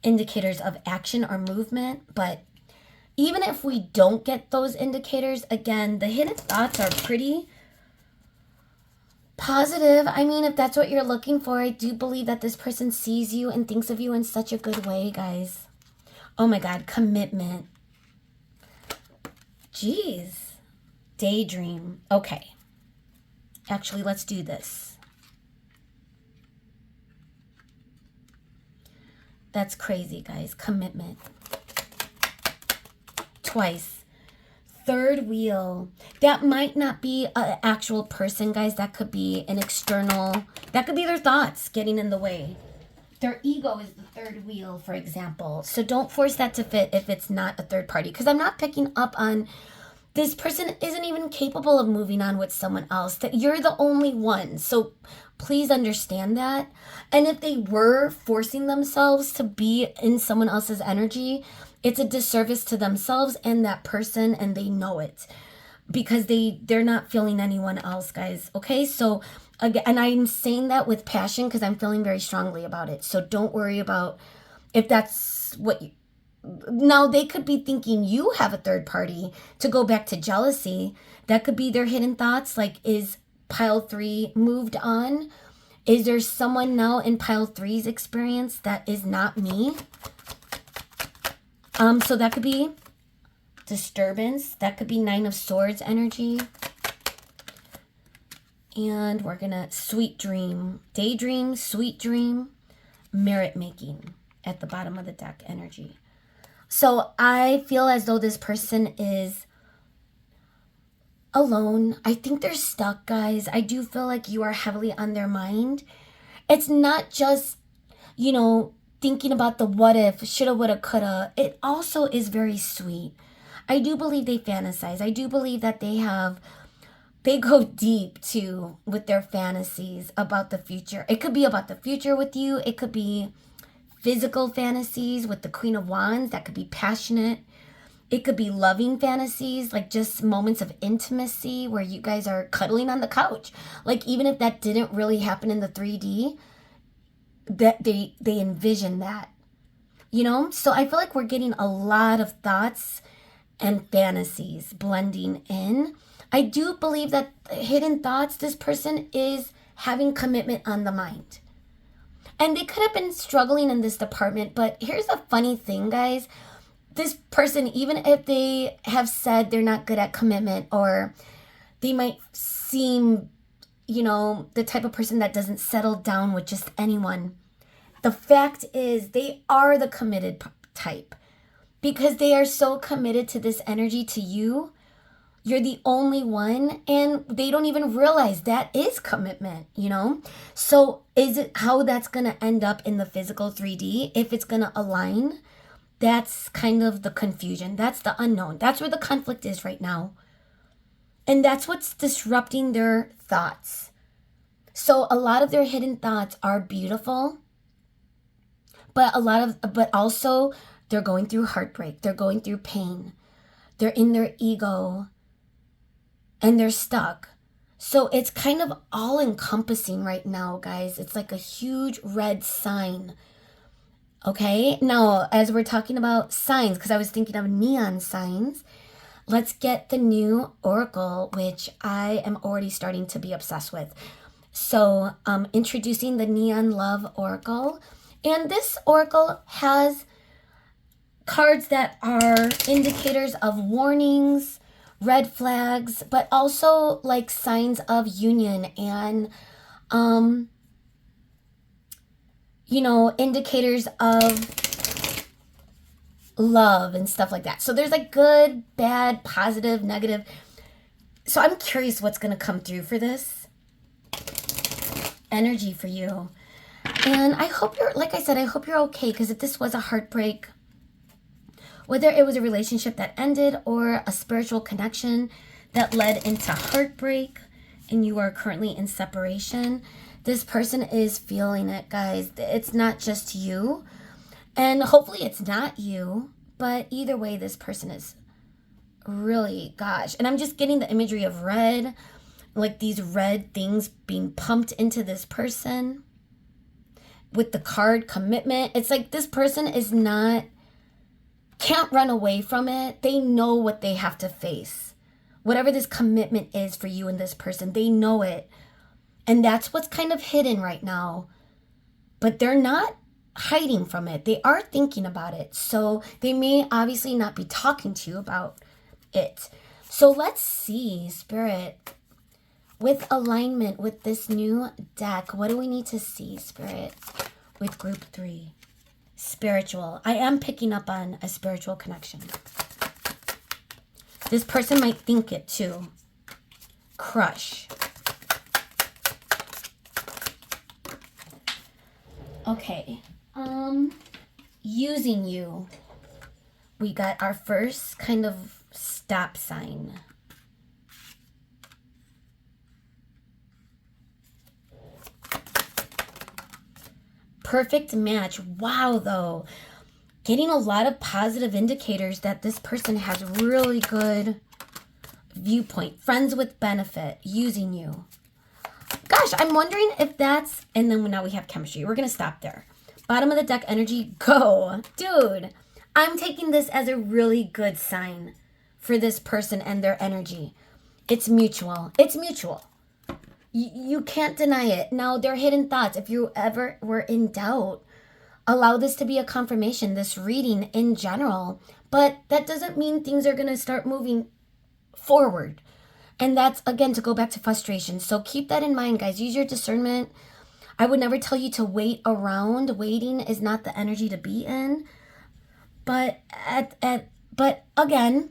indicators of action or movement. But even if we don't get those indicators, again, the hidden thoughts are pretty positive. I mean, if that's what you're looking for, I do believe that this person sees you and thinks of you in such a good way, guys. Oh my God, commitment. Jeez. Daydream. Okay. Actually, let's do this. That's crazy, guys. Commitment. Twice. Third wheel. That might not be an actual person, guys. That could be an external. That could be their thoughts getting in the way. Their ego is the third wheel, for example. So don't force that to fit if it's not a third party. Because I'm not picking up on this person isn't even capable of moving on with someone else. That you're the only one. So please understand that. And if they were forcing themselves to be in someone else's energy, it's a disservice to themselves and that person, and they know it. Because they're not feeling anyone else, guys. Okay, so again, and I'm saying that with passion because I'm feeling very strongly about it. So don't worry about if that's what you... Now, they could be thinking you have a third party. To go back to jealousy, that could be their hidden thoughts. Like, is pile 3 moved on? Is there someone now in pile 3's experience that is not me? So that could be disturbance. That could be 9 of Swords energy. And we're going to sweet dream. Daydream, sweet dream, merit making at the bottom of the deck energy. So I feel as though this person is alone. I think they're stuck, guys. I do feel like you are heavily on their mind. It's not just, thinking about the what if, shoulda, woulda, coulda. It also is very sweet. I do believe they fantasize. I do believe that they go deep too with their fantasies about the future. It could be about the future with you. It could be physical fantasies with the Queen of Wands. That could be passionate. It could be loving fantasies, like just moments of intimacy where you guys are cuddling on the couch. Like, even if that didn't really happen in the 3D, that they envision that. So I feel like we're getting a lot of thoughts and fantasies blending in. I do believe that hidden thoughts, this person is having commitment on the mind. And they could have been struggling in this department, but here's the funny thing, guys. This person, even if they have said they're not good at commitment, or they might seem, the type of person that doesn't settle down with just anyone, the fact is they are the committed type, because they are so committed to this energy, to you. You're the only one, and they don't even realize that is commitment, So is it how that's going to end up in the physical 3D? If it's going to align, that's kind of the confusion. That's the unknown. That's where the conflict is right now. And that's what's disrupting their thoughts. So a lot of their hidden thoughts are beautiful, but also they're going through heartbreak. They're going through pain. They're in their ego. And they're stuck. So it's kind of all encompassing right now, guys. It's like a huge red sign. Okay, now as we're talking about signs, because I was thinking of neon signs, let's get the new oracle, which I am already starting to be obsessed with. So, introducing the Neon Love Oracle. And this oracle has cards that are indicators of warnings, red flags, but also like signs of union and, indicators of love and stuff like that. So there's like good, bad, positive, negative. So I'm curious what's going to come through for this energy for you. And I hope you're, like I said, I hope you're okay, because if this was a heartbreak, whether it was a relationship that ended or a spiritual connection that led into heartbreak and you are currently in separation, this person is feeling it, guys. It's not just you. And hopefully it's not you. But either way, this person is really, gosh. And I'm just getting the imagery of red, like these red things being pumped into this person. With the card commitment, it's like this person is not, can't run away from it. They know what they have to face. Whatever this commitment is for you and this person, they know it. And that's what's kind of hidden right now. But they're not hiding from it. They are thinking about it. So they may obviously not be talking to you about it. So let's see, Spirit, with alignment with this new deck, what do we need to see, Spirit, with group 3? Spiritual. I am picking up on a spiritual connection. This person might think it too. Crush. Okay. Using you. We got our first kind of stop sign. Perfect match. Wow, though. Getting a lot of positive indicators that this person has really good viewpoint. Friends with benefit. Using you. Gosh, I'm wondering if that's... And then now we have chemistry. We're going to stop there. Bottom of the deck energy. Go. Dude, I'm taking this as a really good sign for this person and their energy. It's mutual. It's mutual. You can't deny it. Now, their hidden thoughts, if you ever were in doubt, allow this to be a confirmation, this reading in general. But that doesn't mean things are going to start moving forward. And that's, again, to go back to frustration. So keep that in mind, guys. Use your discernment. I would never tell you to wait around. Waiting is not the energy to be in. But again,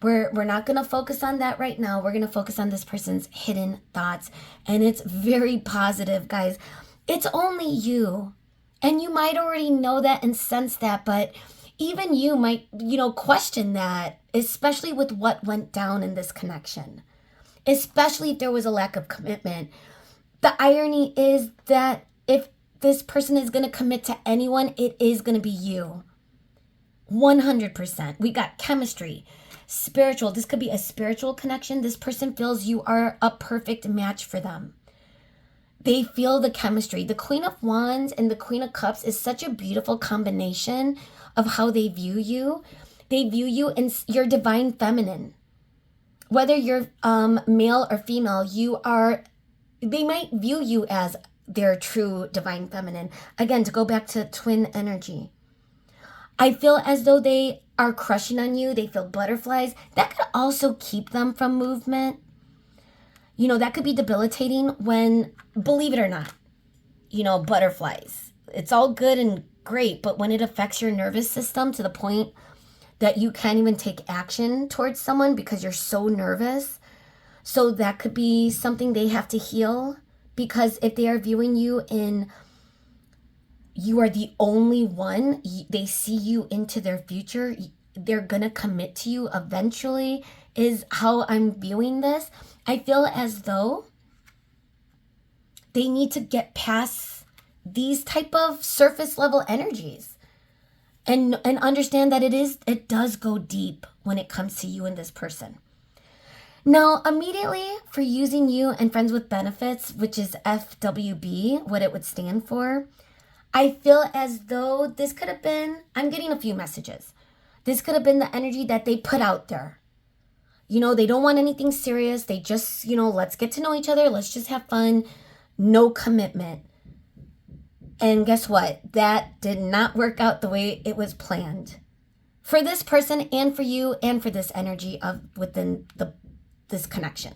we're not going to focus on that right now. We're going to focus on this person's hidden thoughts. And it's very positive, guys. It's only you. And you might already know that and sense that, but even you might, question that, especially with what went down in this connection. Especially if there was a lack of commitment. The irony is that if this person is going to commit to anyone, it is going to be you. 100%. We got chemistry. Spiritual. This could be a spiritual connection. This person feels you are a perfect match for them. They feel the chemistry. The Queen of Wands and the Queen of Cups is such a beautiful combination of how they view you. They view you in your divine feminine. Whether you're male or female, they might view you as their true divine feminine. Again, to go back to twin energy. I feel as though they are crushing on you. They feel butterflies. That could also keep them from movement. That could be debilitating when, believe it or not, butterflies. It's all good and great, but when it affects your nervous system to the point that you can't even take action towards someone because you're so nervous, so that could be something they have to heal, because if they are viewing you in, you are the only one, they see you into their future, they're gonna commit to you eventually, is how I'm viewing this. I feel as though they need to get past these type of surface level energies and understand that it does go deep when it comes to you and this person. Now, immediately for using you and friends with benefits, which is FWB, what it would stand for, I feel as though this could have been, I'm getting a few messages. This could have been the energy that they put out there. You know, they don't want anything serious. They just, you know, let's get to know each other. Let's just have fun. No commitment. And guess what? That did not work out the way it was planned. For this person and for you and for this energy of within this connection.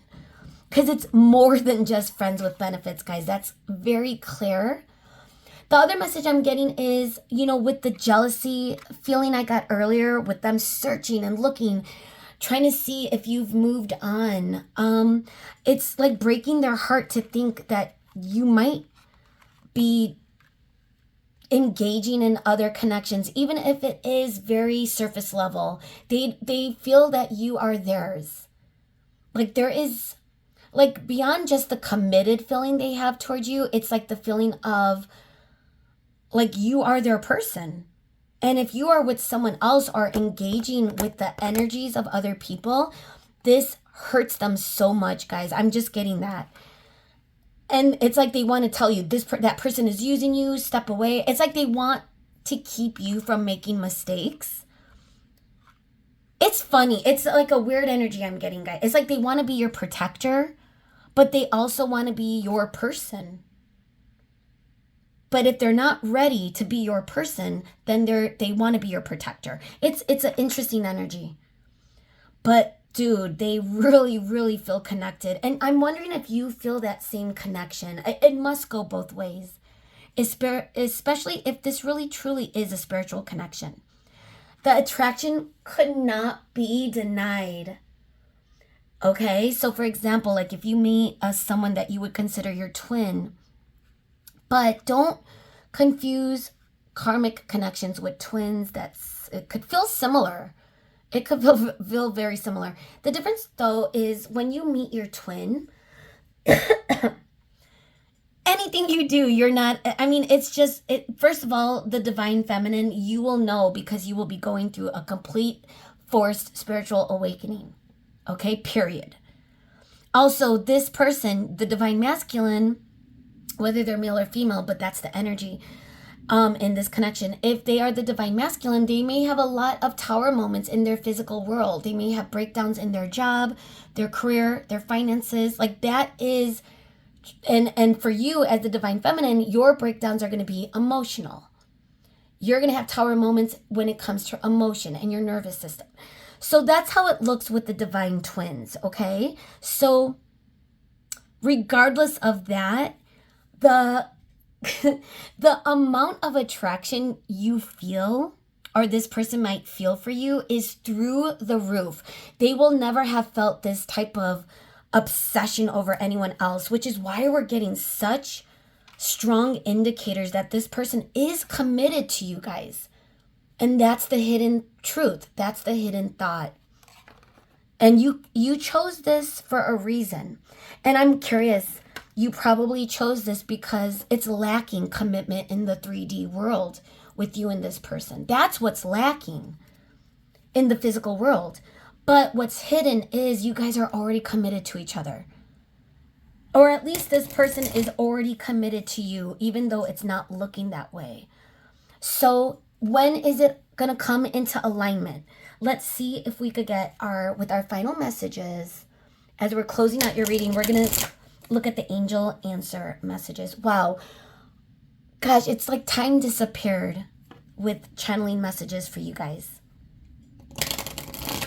Because it's more than just friends with benefits, guys. That's very clear. The other message I'm getting is, you know, with the jealousy feeling I got earlier, with them searching and looking, trying to see if you've moved on. It's like breaking their heart to think that you might be engaging in other connections, even if it is very surface level. They feel that you are theirs. Like there is, like beyond just the committed feeling they have towards you, it's like the feeling of like you are their person. And if you are with someone else or engaging with the energies of other people, this hurts them so much, guys. I'm just getting that. And it's like they want to tell you that person is using you, step away. It's like they want to keep you from making mistakes. It's funny. It's like a weird energy I'm getting, guys. It's like they want to be your protector, but they also want to be your person. But if they're not ready to be your person, then they want to be your protector. It's an interesting energy. But dude, they really, really feel connected. And I'm wondering if you feel that same connection. It must go both ways, especially if this really, truly is a spiritual connection. The attraction could not be denied. Okay, so for example, like if you meet someone that you would consider your twin, but don't confuse karmic connections with twins. It could feel similar. It could feel very similar. The difference, though, is when you meet your twin, anything you do, you're not, I mean, it's just, first of all, the divine feminine, you will know because you will be going through a complete forced spiritual awakening. Okay, period. Also, this person, the divine masculine, whether they're male or female, but that's the energy, in this connection. If they are the divine masculine, they may have a lot of tower moments in their physical world. They may have breakdowns in their job, their career, their finances. Like that is, and for you as the divine feminine, your breakdowns are going to be emotional. You're going to have tower moments when it comes to emotion and your nervous system. So that's how it looks with the divine twins, okay? So regardless of that, the amount of attraction you feel or this person might feel for you is through the roof. They will never have felt this type of obsession over anyone else, which is why we're getting such strong indicators that this person is committed to you guys. And that's the hidden truth. That's the hidden thought. And you chose this for a reason. And I'm curious, you probably chose this because it's lacking commitment in the 3D world with you and this person. That's what's lacking in the physical world. But what's hidden is you guys are already committed to each other. Or at least this person is already committed to you, even though it's not looking that way. So when is it going to come into alignment? Let's see if we could get with our final messages. As we're closing out your reading, we're going to look at the angel answer messages. Wow. Gosh, it's like time disappeared with channeling messages for you guys.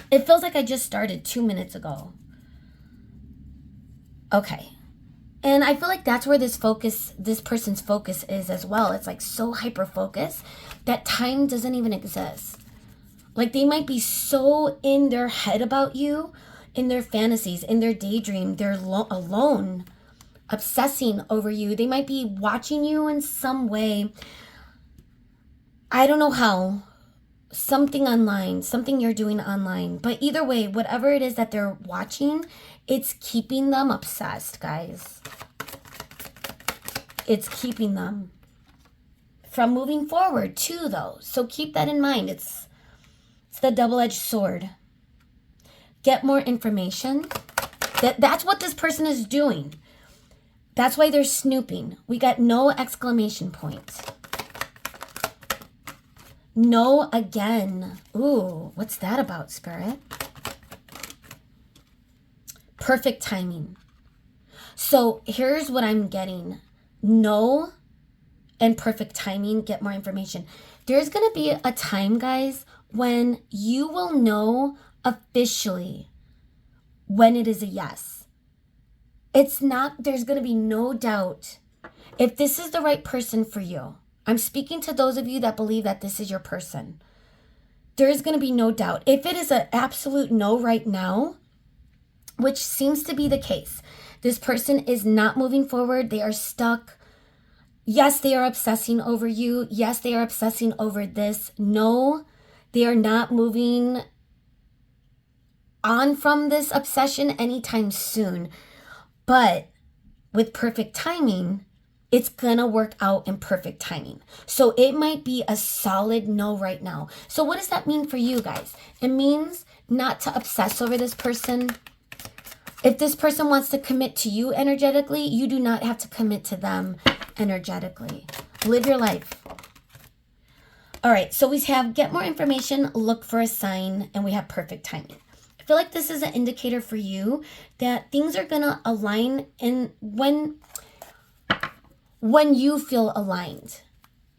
It feels like I just started 2 minutes ago. Okay. And I feel like that's where this person's focus is as well. It's like so hyper-focused that time doesn't even exist. Like they might be so in their head about you, in their fantasies, in their daydream, they're alone, obsessing over you. They might be watching you in some way. I don't know how. Something online, something you're doing online. But either way, whatever it is that they're watching, it's keeping them obsessed, guys. It's keeping them from moving forward too, though. So keep that in mind. It's the double-edged sword. Get more information. That's what this person is doing. That's why they're snooping. We got no exclamation point. No again. Ooh, what's that about, Spirit? Perfect timing. So here's what I'm getting. No and perfect timing. Get more information. There's going to be a time, guys, when you will know officially when it is a yes. It's not, there's going to be no doubt if this is the right person for you. I'm speaking to those of you that believe that this is your person. There is going to be no doubt. If it is an absolute no right now, which seems to be the case, this person is not moving forward. They are stuck. Yes, they are obsessing over you. Yes, they are obsessing over this. No, they are not moving on from this obsession anytime soon. But with perfect timing, it's gonna work out in perfect timing. So it might be a solid no right now. So what does that mean for you guys? It means not to obsess over this person. If this person wants to commit to you energetically, you do not have to commit to them energetically. Live your life. All right, so we have get more information, look for a sign, and we have perfect timing. I feel like this is an indicator for you that things are going to align in when you feel aligned.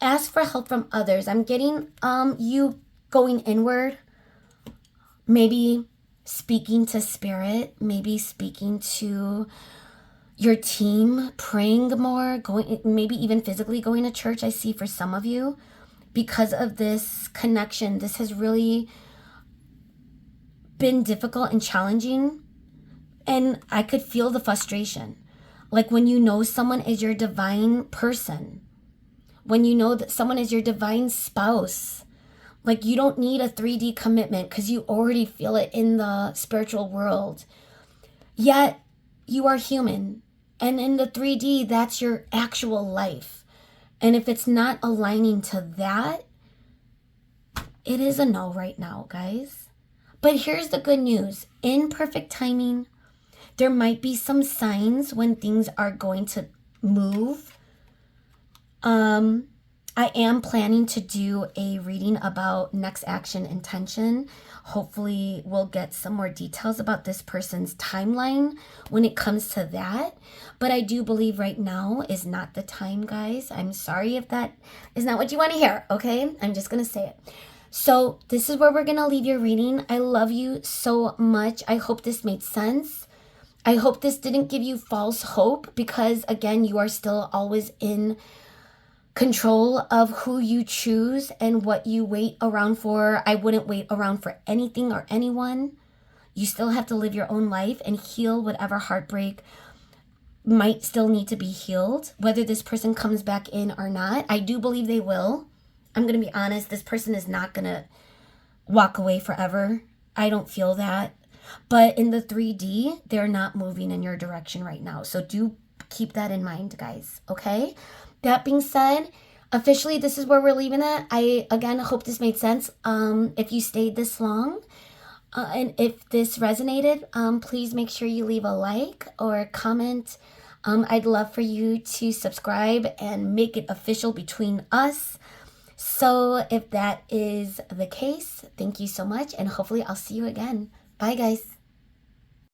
Ask for help from others. I'm getting you going inward, maybe speaking to spirit, maybe speaking to your team, praying more, going, maybe even physically going to church. I see for some of you, because of this connection, this has really been difficult and challenging, and I could feel the frustration. Like when you know someone is your divine person, when you know that someone is your divine spouse, like you don't need a 3D commitment because you already feel it in the spiritual world. Yet you are human, and in the 3D, that's your actual life. And if it's not aligning to that, it is a no right now, guys. But here's the good news. In perfect timing, there might be some signs when things are going to move. I am planning to do a reading about next action intention. Hopefully we'll get some more details about this person's timeline when it comes to that. But I do believe right now is not the time, guys. I'm sorry if that is not what you want to hear, okay? I'm just going to say it. So this is where we're going to leave your reading. I love you so much. I hope this made sense. I hope this didn't give you false hope because, again, you are still always in control of who you choose and what you wait around for. I wouldn't wait around for anything or anyone. You still have to live your own life and heal whatever heartbreak might still need to be healed, whether this person comes back in or not. I do believe they will. I'm going to be honest, this person is not going to walk away forever. I don't feel that. But in the 3D, they're not moving in your direction right now. So do keep that in mind, guys, okay? That being said, officially, this is where we're leaving it. I, again, hope this made sense. If you stayed this long and if this resonated, please make sure you leave a like or comment. I'd love for you to subscribe and make it official between us. So if that is the case, thank you so much. And hopefully I'll see you again. Bye, guys.